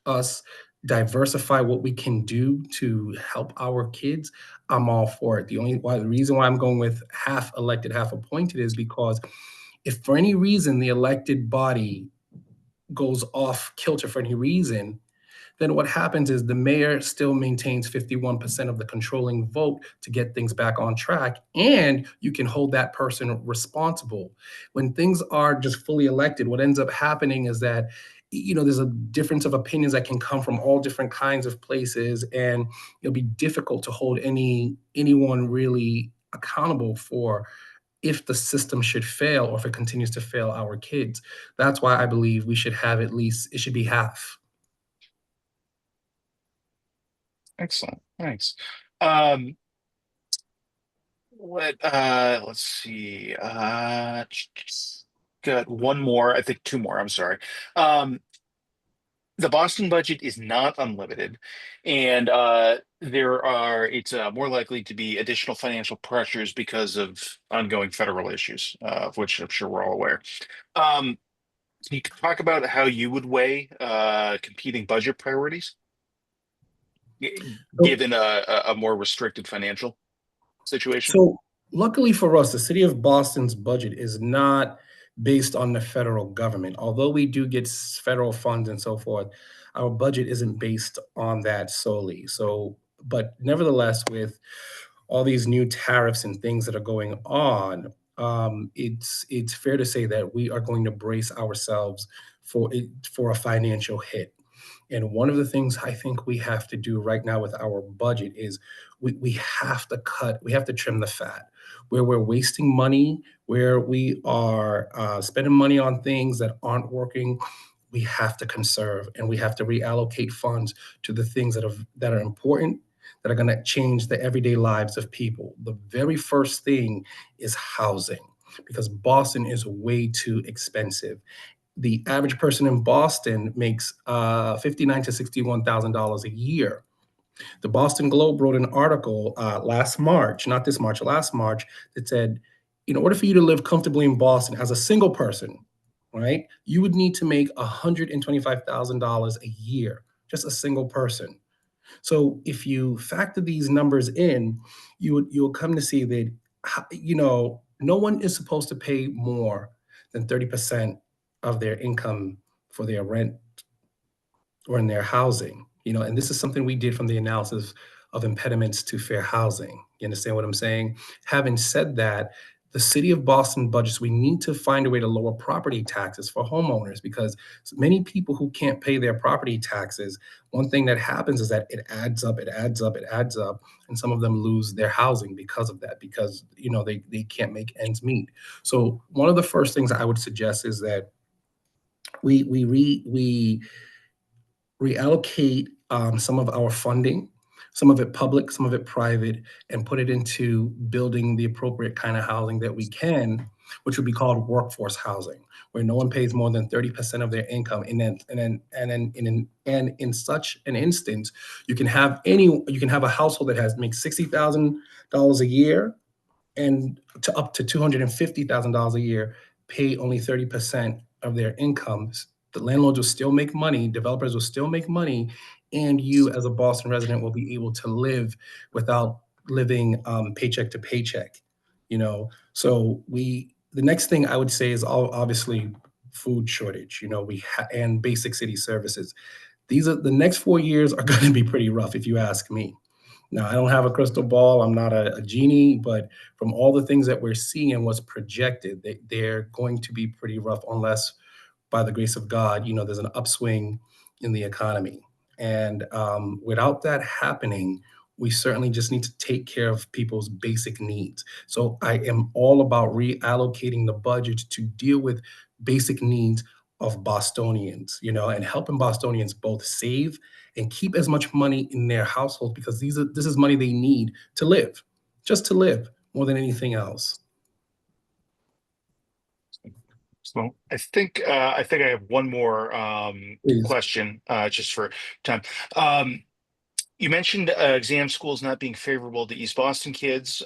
us diversify what we can do to help our kids, I'm all for it. The reason why I'm going with half elected, half appointed is because if for any reason the elected body goes off kilter for any reason, then what happens is the mayor still maintains 51% of the controlling vote to get things back on track, and you can hold that person responsible. When things are just fully elected, what ends up happening is that there's a difference of opinions that can come from all different kinds of places, and it'll be difficult to hold anyone really accountable for if the system should fail or if it continues to fail our kids. That's why I believe we should have it should be half. Excellent. Thanks. Let's see. Got one more, I think two more, I'm sorry. The Boston budget is not unlimited, and it's more likely to be additional financial pressures because of ongoing federal issues, of which I'm sure we're all aware. Can you talk about how you would weigh competing budget priorities? Given a more restricted financial situation? So luckily for us, the city of Boston's budget is not based on the federal government. Although we do get federal funds and so forth, our budget isn't based on that solely. So, but nevertheless, with all these new tariffs and things that are going on, it's fair to say that we are going to brace ourselves for a financial hit. And one of the things I think we have to do right now with our budget is we have to trim the fat. Where we're wasting money, where we are spending money on things that aren't working, we have to conserve, and we have to reallocate funds to the things that are important, that are going to change the everyday lives of people. The very first thing is housing, because Boston is way too expensive. The average person in Boston makes $59,000 to $61,000 a year. The Boston Globe wrote an article last March, that said, in order for you to live comfortably in Boston as a single person, right, you would need to make $125,000 a year, just a single person. So if you factor these numbers in, you'll come to see that, no one is supposed to pay more than 30% of their income for their rent or in their housing, and this is something we did from the analysis of impediments to fair housing. You understand what I'm saying? Having said that, the city of Boston budgets, we need to find a way to lower property taxes for homeowners, because many people who can't pay their property taxes, one thing that happens is that it adds up, and some of them lose their housing because of that, because they can't make ends meet. So one of the first things I would suggest is that we reallocate some of our funding, some of it public, some of it private, and put it into building the appropriate kind of housing that we can, which would be called workforce housing, where no one pays more than 30% of their income. And in such an instance, you can have a household that makes $60,000 a year and to up to $250,000 a year, pay only 30% of their incomes. The landlords will still make money, developers will still make money, and you as a Boston resident will be able to live without living paycheck to paycheck. So the next thing I would say is obviously food shortage. And basic city services. The next 4 years are going to be pretty rough, if you ask me. Now, I don't have a crystal ball. I'm not a genie, but from all the things that we're seeing and what's projected, they're going to be pretty rough unless, by the grace of God, there's an upswing in the economy. And without that happening, we certainly just need to take care of people's basic needs. So I am all about reallocating the budget to deal with basic needs of Bostonians, and helping Bostonians both save and keep as much money in their households, because this is money they need to live, just to live more than anything else. So I think I have one more Please. question just for time. You mentioned exam schools not being favorable to East Boston kids.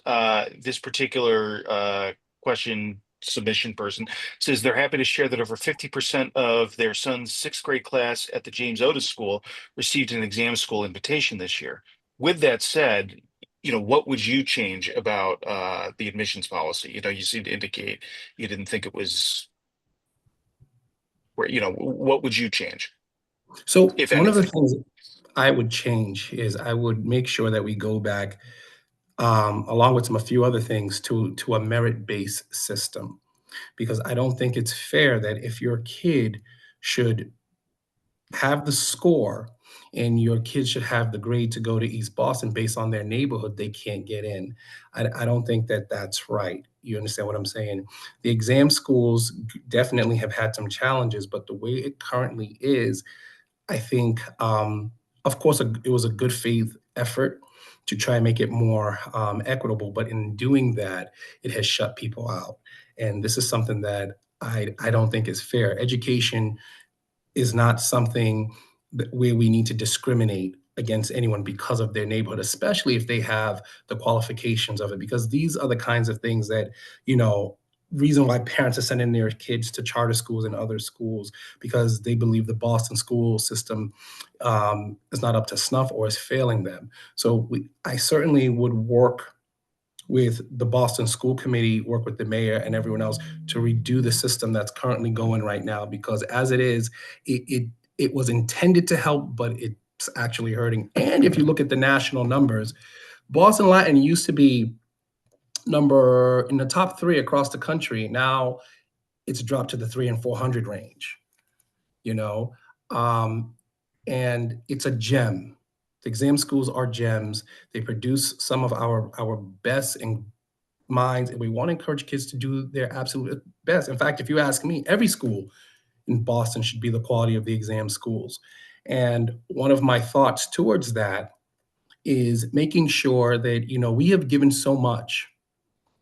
This particular question submission person says they're happy to share that over 50% of their son's 6th grade class at the James Otis School received an exam school invitation this year. With that said, what would you change about the admissions policy? You seem to indicate you didn't think it was where, what would you change? So If one of the anything. things I would change is I would make sure that we go back, along with a few other things, to a merit-based system, because I don't think it's fair that if your kid should have the score and your kid should have the grade to go to East Boston based on their neighborhood, they can't get in. I don't think that that's right. You understand what I'm saying? The exam schools definitely have had some challenges, but the way it currently is, I think, of course, it was a good faith effort to try and make it more equitable, but in doing that, it has shut people out. And this is something that I don't think is fair. Education is not something where we need to discriminate against anyone because of their neighborhood, especially if they have the qualifications of it, because these are the kinds of things that, reason why parents are sending their kids to charter schools and other schools, because they believe the Boston school system is not up to snuff or is failing them. So I certainly would work with the Boston School Committee, work with the mayor and everyone else to redo the system that's currently going right now, because as it is, it was intended to help, but it's actually hurting. And if you look at the national numbers, Boston Latin used to be number in the top 3 across the country. Now it's dropped to the 300 and 400 range, and it's a gem. The exam schools are gems. They produce some of our best minds, and we want to encourage kids to do their absolute best. In fact, if you ask me, every school in Boston should be the quality of the exam schools. And one of my thoughts towards that is making sure that, we have given so much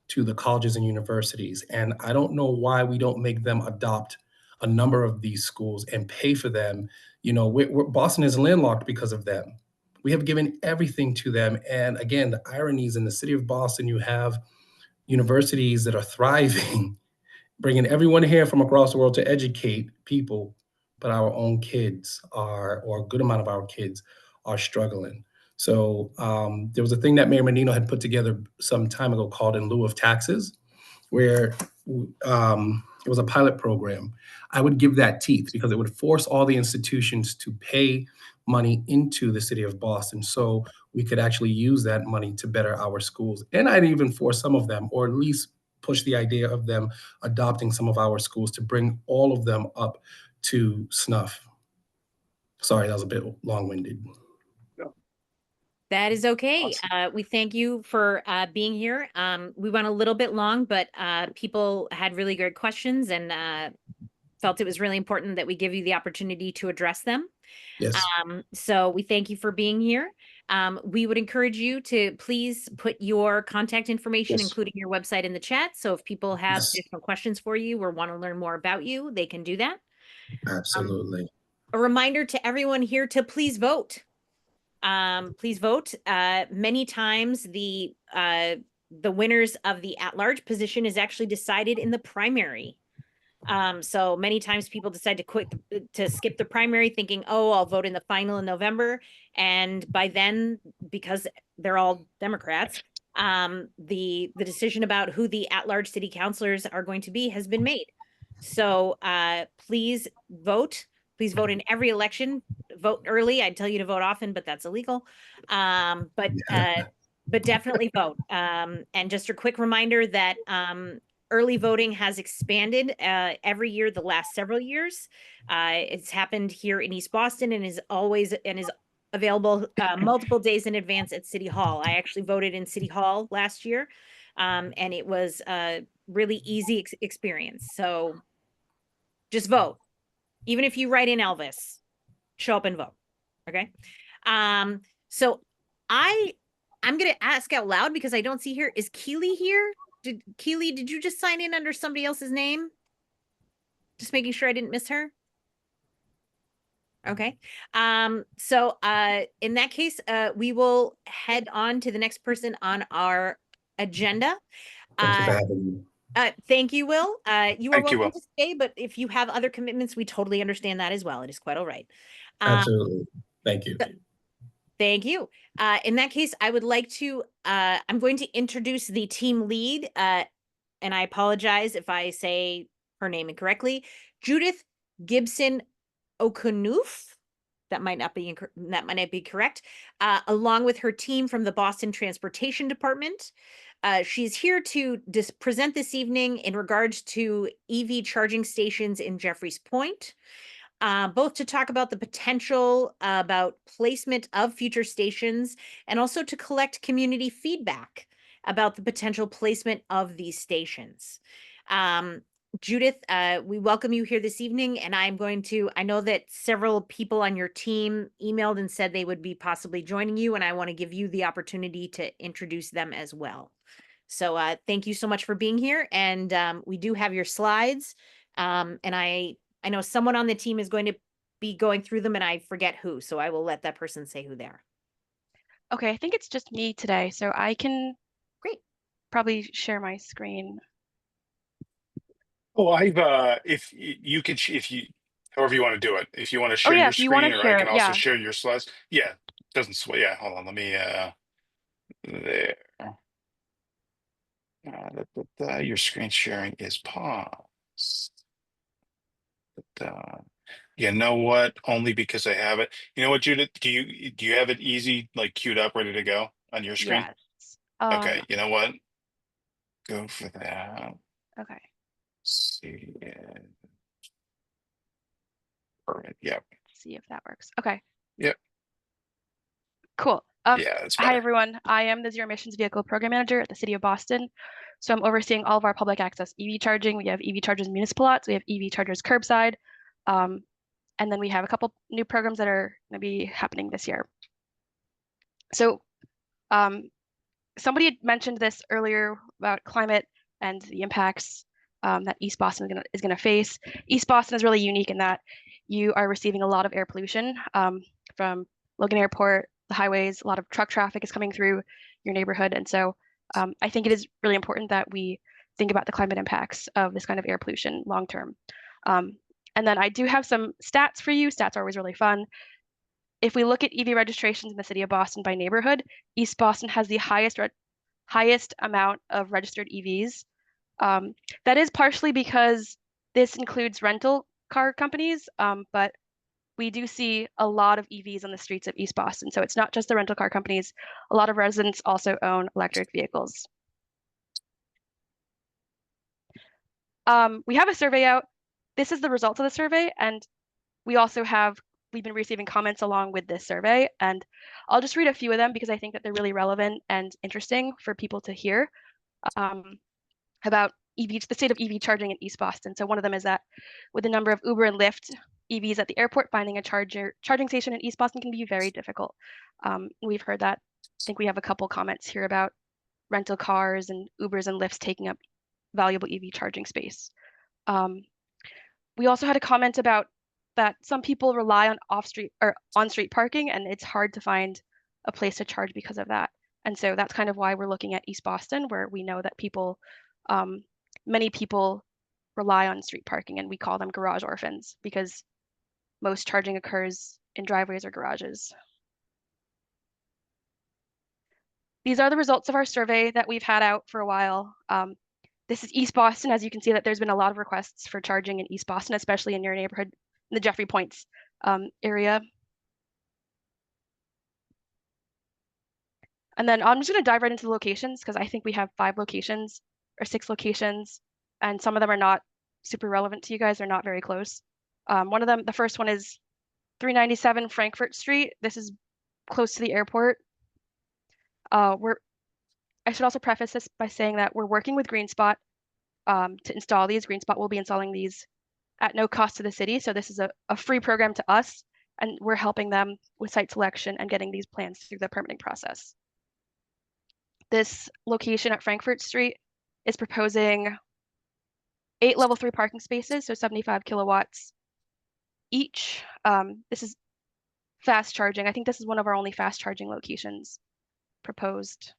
to the colleges and universities, and I don't know why we don't make them adopt a number of these schools and pay for them. Boston is landlocked because of them. We have given everything to them. And again, the ironies in the city of Boston, you have universities that are thriving, bringing everyone here from across the world to educate people, but our own kids or a good amount of our kids are struggling. So there was a thing that Mayor Menino had put together some time ago called In Lieu of Taxes, where it was a pilot program. I would give that teeth because it would force all the institutions to pay money into the city of Boston so we could actually use that money to better our schools. And I'd even force some of them, or at least push the idea of them adopting some of our schools to bring all of them up to snuff. Sorry, that was a bit long-winded. That is okay. Awesome. We thank you for being here. We went a little bit long, but people had really great questions and felt it was really important that we give you the opportunity to address them. Yes. So we thank you for being here. We would encourage you to please put your contact information, Yes. including your website, in the chat. So if people have Yes. additional questions for you or want to learn more about you, they can do that. Absolutely. A reminder to everyone here to please vote. Please vote. Many times the winners of the at-large position is actually decided in the primary. So many times people decide to skip the primary thinking, oh, I'll vote in the final in November. And by then, because they're all Democrats, the decision about who the at-large city councilors are going to be has been made. So please vote. Please vote in every election. Vote early. I'd tell you to vote often, but that's illegal. But definitely vote. And just a quick reminder that early voting has expanded every year the last several years. It's happened here in East Boston and is available multiple days in advance at City Hall. I actually voted in City Hall last year, and it was a really easy experience. So just vote. Even if you write in Elvis, show up and vote. Okay. So I'm going to ask out loud because I don't see here. Is Keely here? Keely, did you just sign in under somebody else's name? Just making sure I didn't miss her. Okay. So in that case, we will head on to the next person on our agenda. Thank you for having me. Thank you, Will. You are Thank you, welcome Will. to stay, but if you have other commitments, we totally understand that as well. It is quite all right. Absolutely. Thank you. Thank you. In that case, I would like to, I'm going to introduce the team lead, and I apologize if I say her name incorrectly, Judith Gibson Okunoof. That might not be correct. Along with her team from the Boston Transportation Department. She's here to present this evening in regards to EV charging stations in Jeffries Point. Both to talk about the potential about placement of future stations and also to collect community feedback about the potential placement of these stations. Judith, we welcome you here this evening, and I know that several people on your team emailed and said they would be possibly joining you, and I want to give you the opportunity to introduce them as well. So thank you so much for being here, and we do have your slides, and I know someone on the team is going to be going through them and I forget who, so I will let that person say who they are. Okay, I think it's just me today, so I can probably share my screen. Oh, if you could, however you want to do it, if you want to share yeah, your if you wanna screen, or I share can it, also yeah. share your slides. Yeah, doesn't sweat. Yeah, hold on. Let me, there. Your screen sharing is paused. You know what? Only because I have it. You know what, Judith? Do you have it easy, like queued up, ready to go on your screen? Yes. Okay. You know what? Go for that. Okay. See it. Perfect. Yep. See if that works. Okay. Yep. Cool. Yeah, that's better. Hi, everyone. I am the Zero Emissions Vehicle Program Manager at the City of Boston. So I'm overseeing all of our public access EV charging. We have EV chargers municipal lots. We have EV chargers curbside. And then we have a couple new programs that are going to be happening this year. So somebody had mentioned this earlier about climate and the impacts that East Boston is going to face. East Boston is really unique in that you are receiving a lot of air pollution from Logan Airport, the highways. A lot of truck traffic is coming through your neighborhood. And so I think it is really important that we think about the climate impacts of this kind of air pollution long term. And then I do have some stats for you. Stats are always really fun. If we look at EV registrations in the City of Boston by neighborhood, East Boston has the highest amount of registered EVs. That is partially because this includes rental car companies, but we do see a lot of EVs on the streets of East Boston. So it's not just the rental car companies. A lot of residents also own electric vehicles. We have a survey out. This is the results of the survey, and we've been receiving comments along with this survey, and I'll just read a few of them because I think that they're really relevant and interesting for people to hear about the state of EV charging in East Boston. So one of them is that with the number of Uber and Lyft EVs at the airport, finding a charging station in East Boston can be very difficult. We've heard that. I think we have a couple comments here about rental cars and Ubers and Lyfts taking up valuable EV charging space. We also had a comment about that some people rely on off-street or on-street parking, and it's hard to find a place to charge because of that. And so that's kind of why we're looking at East Boston, where we know that people, many people rely on street parking, and we call them garage orphans because most charging occurs in driveways or garages. These are the results of our survey that we've had out for a while. This is East Boston. As you can see that there's been a lot of requests for charging in East Boston, especially in your neighborhood, in the Jeffrey Points area. And then I'm just going to dive right into the locations because I think we have 5 locations or 6 locations, and some of them are not super relevant to you guys. They're not very close. One of them, the first one is 397 Frankfurt Street. This is close to the airport. I should also preface this by saying that we're working with GreenSpot to install these. GreenSpot will be installing these at no cost to the city. So this is a free program to us, and we're helping them with site selection and getting these plans through the permitting process. This location at Frankfurt Street is proposing 8 level 3 parking spaces, so 75 kilowatts each. This is fast charging. I think this is one of our only fast charging locations proposed.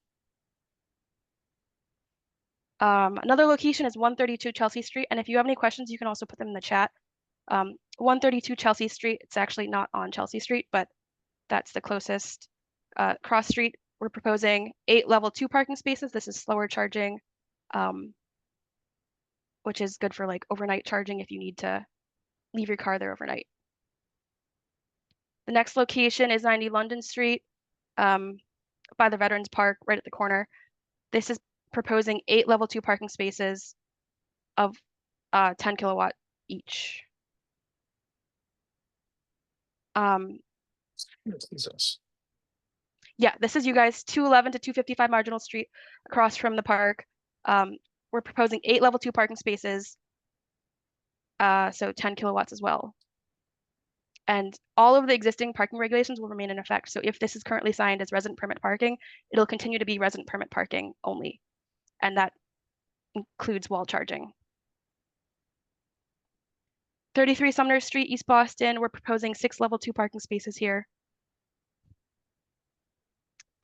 Another location is 132 Chelsea Street, and if you have any questions, you can also put them in the chat. 132 Chelsea Street, it's actually not on Chelsea Street, but that's the closest cross street. We're proposing 8 level 2 parking spaces. This is slower charging, which is good for like overnight charging if you need to leave your car there overnight. The next location is 90 London Street by the Veterans Park, right at the corner. This is proposing 8 level 2 parking spaces of 10 kilowatt each. Yeah, this is you guys, 211 to 255 Marginal Street across from the park. We're proposing 8 level 2 parking spaces, so 10 kilowatts as well. And all of the existing parking regulations will remain in effect. So if this is currently signed as resident permit parking, it'll continue to be resident permit parking only. And that includes wall charging. 33 Sumner Street, East Boston, we're proposing 6 level 2 parking spaces here.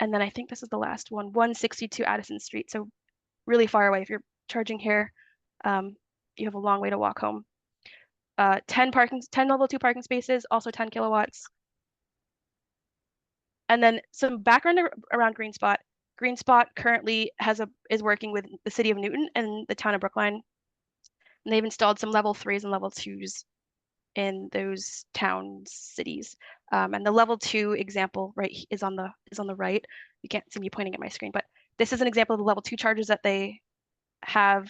And then I think this is the last one, 162 Addison Street. So really far away. If you're charging here, you have a long way to walk home. 10 level 2 parking spaces, also 10 kilowatts. And then some background around GreenSpot. GreenSpot currently is working with the city of Newton and the town of Brookline. And they've installed some level 3s and level 2s in those cities. And the level 2 example is on the right. You can't see me pointing at my screen, but this is an example of the level 2 chargers that they have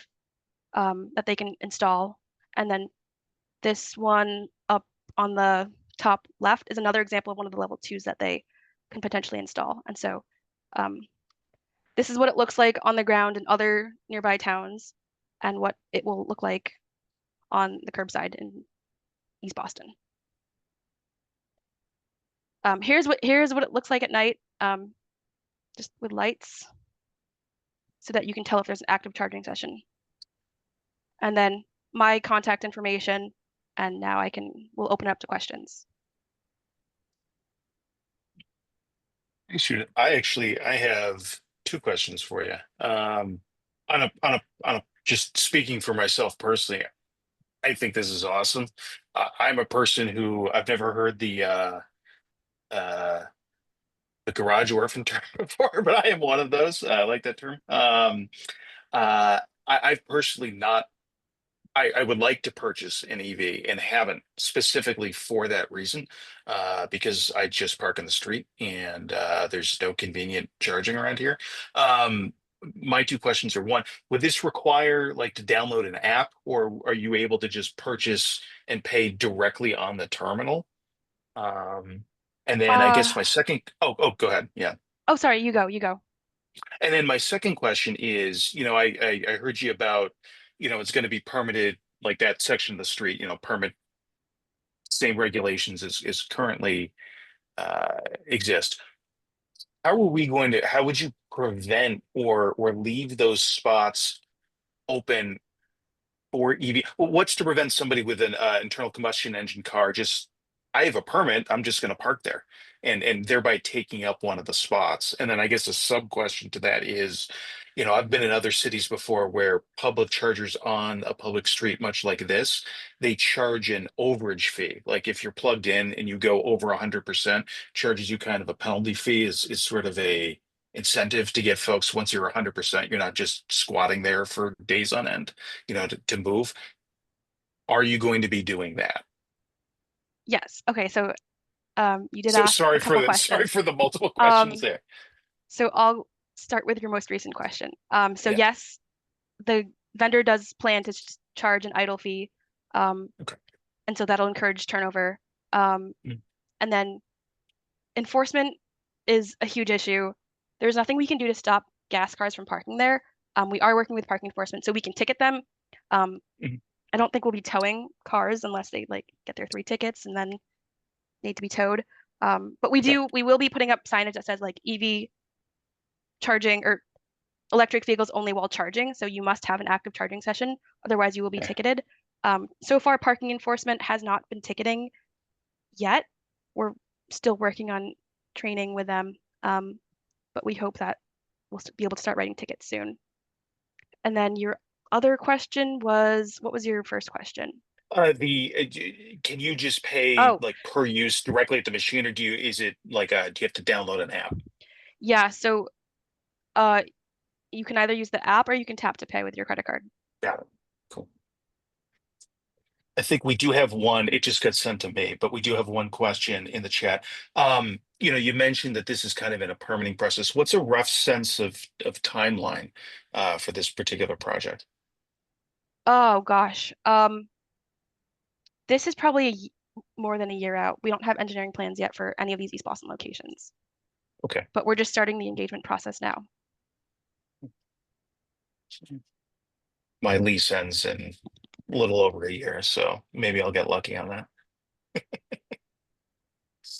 that they can install. And then this one up on the top left is another example of one of the level 2s that they can potentially install. And so this is what it looks like on the ground in other nearby towns and what it will look like on the curbside in East Boston. Here's what it looks like at night, just with lights, so that you can tell if there's an active charging session. And then my contact information, and now we'll open it up to questions. Hey, Judith, I have 2 questions for you. On a just speaking for myself personally, I think this is awesome. I'm a person who I've never heard the garage orphan term before, but I am one of those. I like that term. I've personally not. I would like to purchase an EV and haven't specifically for that reason, because I just park in the street and there's no convenient charging around here. My 2 questions are: 1, would this require to download an app, or are you able to just purchase and pay directly on the terminal? And then I guess my second, go ahead. Yeah. Oh, sorry, you go. And then my second question is, I heard you about, it's going to be permitted, like that section of the street, permit same regulations as currently exist. How would you prevent or leave those spots open for EV? What's to prevent somebody with an internal combustion engine car just, I have a permit, I'm just going to park there, and thereby taking up one of the spots? And then I guess a sub question to that is, I've been in other cities before where public chargers on a public street, much like this, they charge an overage fee. Like if you're plugged in and you go over 100%, charges you kind of a penalty fee, is sort of a incentive to get folks, once you're 100%, you're not just squatting there for days on end, to move. Are you going to be doing that? Yes. Okay. So you did So ask a couple questions. sorry for the multiple questions there. So I'll start with your most recent question. So Yeah. yes, the vendor does plan to charge an idle fee. Okay. And so that'll encourage turnover. Mm. And then enforcement is a huge issue. There's nothing we can do to stop gas cars from parking there. We are working with parking enforcement, so we can ticket them. Mhm. I don't think we'll be towing cars unless they like get their 3 tickets and then need to be towed. But we will be putting up signage that says like EV charging or electric vehicles only while charging. So you must have an active charging session, otherwise you will be ticketed. So far, parking enforcement has not been ticketing yet. We're still working on training with them, but we hope that we'll be able to start writing tickets soon. And then your other question was, what was your first question? Can you just pay like per use directly at the machine, or do you have to download an app? Yeah, so you can either use the app or you can tap to pay with your credit card. Got it. Cool. I think we do have one, it just got sent to me, but we do have one question in the chat. You mentioned that this is kind of in a permitting process. What's a rough sense of timeline for this particular project? Oh gosh. This is probably more than a year out. We don't have engineering plans yet for any of these East Boston locations. Okay. But we're just starting the engagement process now. My lease ends in a little over a year, so maybe I'll get lucky on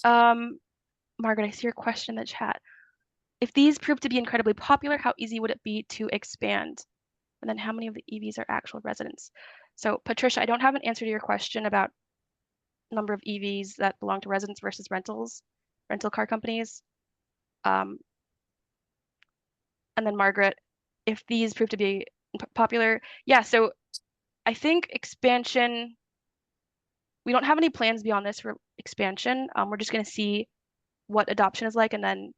that. Margaret, I see your question in the chat. If these prove to be incredibly popular, how easy would it be to expand? And then how many of the EVs are actual residents? So Patricia, I don't have an answer to your question about number of EVs that belong to residents versus rental car companies. And then Margaret, if these prove to be popular, yeah, so I think expansion, we don't have any plans beyond this for expansion. We're just going to see what adoption is like and then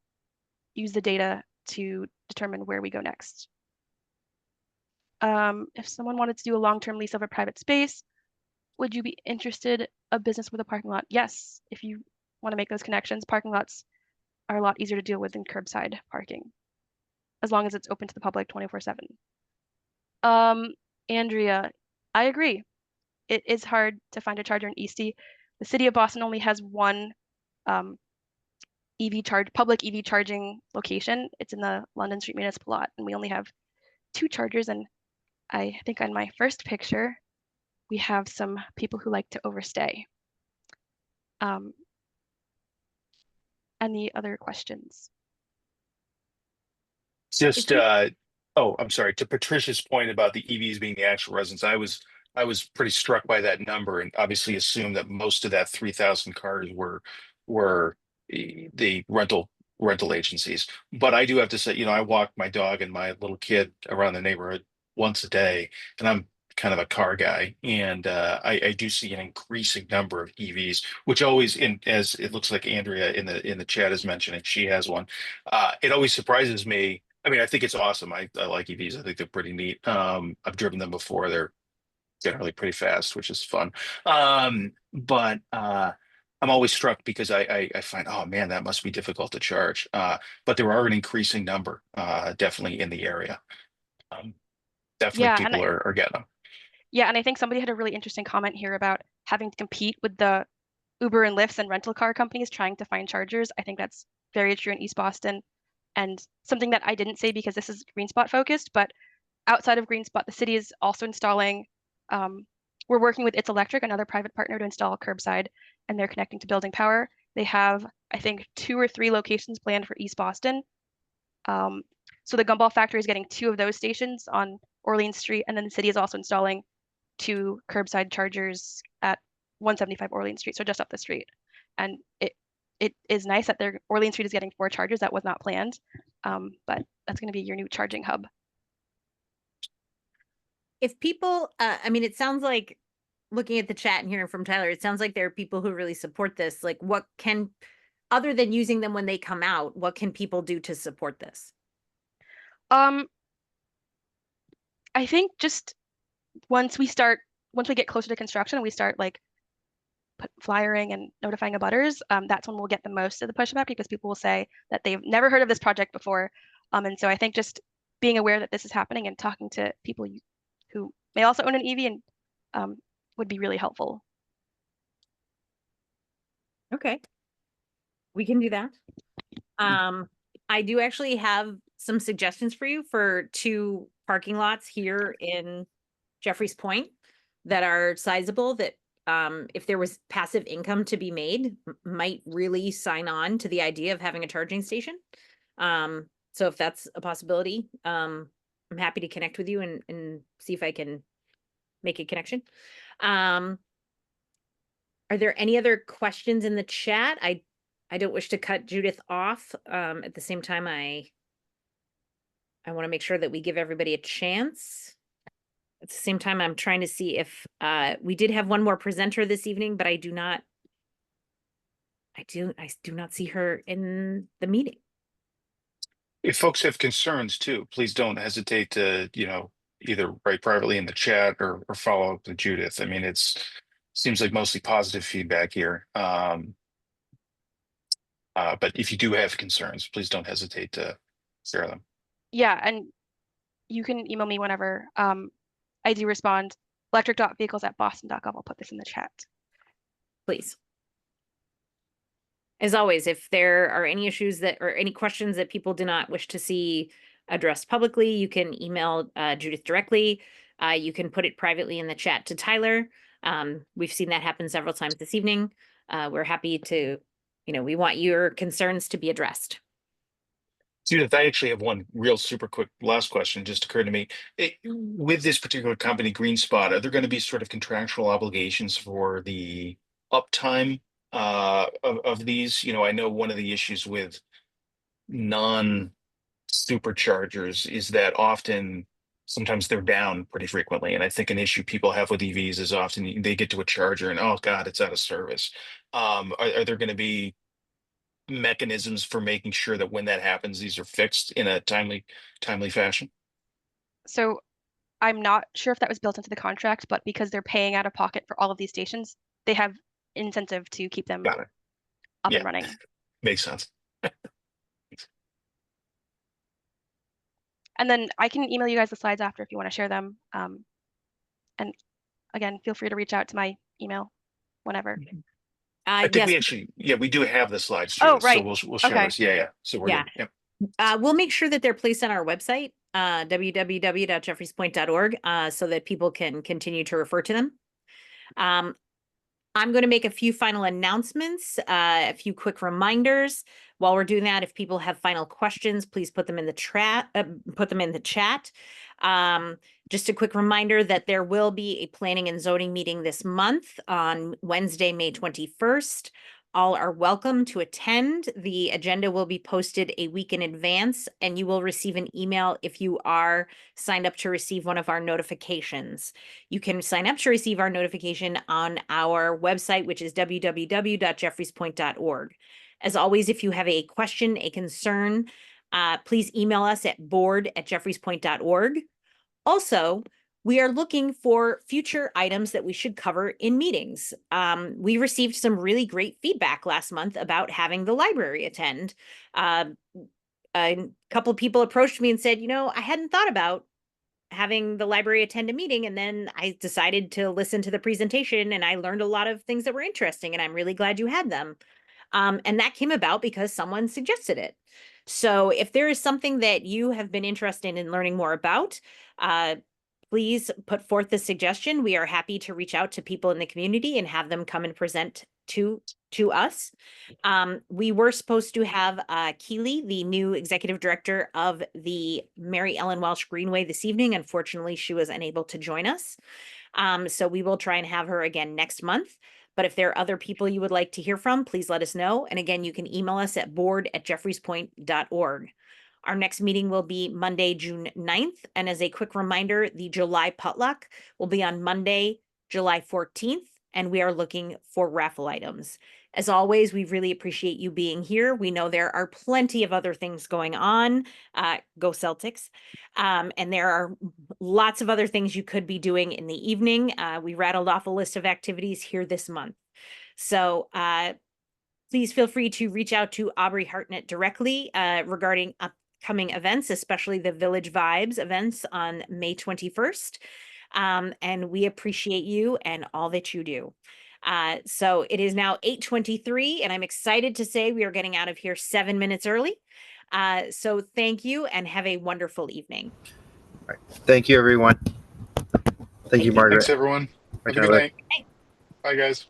use the data to determine where we go next. If someone wanted to do a long-term lease of a private space, would you be interested a business with a parking lot? Yes, if you want to make those connections, parking lots are a lot easier to deal with than curbside parking, as long as it's open to the public 24/7. Andrea, I agree. It is hard to find a charger in Eastie. The city of Boston only has one public EV charging location. It's in the London Street Municipal Lot, and we only have 2 chargers. And I think on my first picture, we have some people who like to overstay. Any other questions? Just I'm sorry, to Patricia's point about the EVs being the actual residents, I was pretty struck by that number, and obviously assumed that most of that 3,000 cars were the rental agencies. But I do have to say, I walk my dog and my little kid around the neighborhood once a day, and I'm kind of a car guy, and I do see an increasing number of EVs, which always, as it looks like Andrea in the chat is mentioning, she has one. It always surprises me. I mean, I think it's awesome. I like EVs. I think they're pretty neat. I've driven them before. They're generally pretty fast, which is fun. But I'm always struck because I find, oh man, that must be difficult to charge. But there are an increasing number, definitely in the area. Definitely people are getting them. Yeah, and I think somebody had a really interesting comment here about having to compete with the Uber and Lyfts and rental car companies trying to find chargers. I think that's very true in East Boston, and something that I didn't say because this is GreenSpot focused, but outside of GreenSpot, the city is also installing we're working with It's Electric, another private partner, to install curbside, and they're connecting to building power. They have, I think, 2 or 3 locations planned for East Boston. So the Gumball factory is getting 2 of those stations on Orleans Street, and then the city is also installing 2 curbside chargers at 175 Orleans Street, so just up the street. And it is nice that Orleans Street is getting 4 chargers. That was not planned, but that's going to be your new charging hub. If people, I mean, it sounds like, looking at the chat and hearing from Tyler, it sounds like there are people who really support this. Like, what can, other than using them when they come out, what can people do to support this? I think just once we get closer to construction and we start like flyering and notifying abutters, that's when we'll get the most of the pushback, because people will say that they've never heard of this project before. And so I think just being aware that this is happening and talking to people who may also own an EV and would be really helpful. Okay. We can do that. I do actually have some suggestions for you for 2 parking lots here in Jeffries Point that are sizable, that if there was passive income to be made, might really sign on to the idea of having a charging station. So if that's a possibility, I'm happy to connect with you and see if I can make a connection. Are there any other questions in the chat? I don't wish to cut Judith off. At the same time, I want to make sure that we give everybody a chance. At the same time, I'm trying to see if we did have one more presenter this evening, but I do not see her in the meeting. If folks have concerns too, please don't hesitate to, either write privately in the chat or follow up with Judith. I mean, seems like mostly positive feedback here. But if you do have concerns, please don't hesitate to share them. Yeah, and you can email me whenever. I do respond. electric.vehicles@boston.gov. I'll put this in the chat. Please. As always, if there are any issues or any questions that people do not wish to see addressed publicly, you can email Judith directly. You can put it privately in the chat to Tyler. We've seen that happen several times this evening. We're happy to, we want your concerns to be addressed. Judith, I actually have one real super quick last question just occurred to me. With this particular company, GreenSpot, are there going to be sort of contractual obligations for the uptime of these? I know one of the issues with non-superchargers is that sometimes they're down pretty frequently. And I think an issue people have with EVs is often they get to a charger and, oh God, it's out of service. Are there going to be mechanisms for making sure that when that happens, these are fixed in a timely fashion? So I'm not sure if that was built into the contract, but because they're paying out of pocket for all of these stations, they have incentive to keep them Got it. up and running. Makes sense. And then I can email you guys the slides after if you want to share them. And again, feel free to reach out to my email whenever. I think yes. we actually, we do have the slides. Oh, Judith, right. So we'll share Okay. this. Yeah. So we're Yeah. good. Yep. We'll make sure that they're placed on our website, www.jeffriespoint.org, so that people can continue to refer to them. I'm going to make a few final announcements, a few quick reminders. While we're doing that, if people have final questions, please put them in the chat. Just a quick reminder that there will be a planning and zoning meeting this month on Wednesday, May 21st. All are welcome to attend. The agenda will be posted a week in advance, and you will receive an email if you are signed up to receive one of our notifications. You can sign up to receive our notification on our website, which is www.jeffriespoint.org. As always, if you have a question, a concern, please email us at board@jeffriespoint.org. Also, we are looking for future items that we should cover in meetings. We received some really great feedback last month about having the library attend. A couple of people approached me and said, I hadn't thought about having the library attend a meeting, and then I decided to listen to the presentation and I learned a lot of things that were interesting, and I'm really glad you had them. And that came about because someone suggested it. So if there is something that you have been interested in learning more about, please put forth the suggestion. We are happy to reach out to people in the community and have them come and present to us. We were supposed to have Keely, the new executive director of the Mary Ellen Welsh Greenway, this evening. Unfortunately, she was unable to join us. So we will try and have her again next month. But if there are other people you would like to hear from, please let us know. And again, you can email us at board@jeffreyspoint.org. Our next meeting will be Monday, June 9th. And as a quick reminder, the July potluck will be on Monday, July 14th. And we are looking for raffle items. As always, we really appreciate you being here. We know there are plenty of other things going on. Go Celtics. And there are lots of other things you could be doing in the evening. We rattled off a list of activities here this month. So please feel free to reach out to Aubrey Hartnett directly regarding upcoming events, especially the Village Vibes events on May 21st. And we appreciate you and all that you do. So it is now 8:23, and I'm excited to say we are getting out of here 7 minutes early. So thank you and have a wonderful evening. Thank you, everyone. Thank you, Margaret. Thanks, everyone. Have a Bye, good Tyler. night. Bye, guys.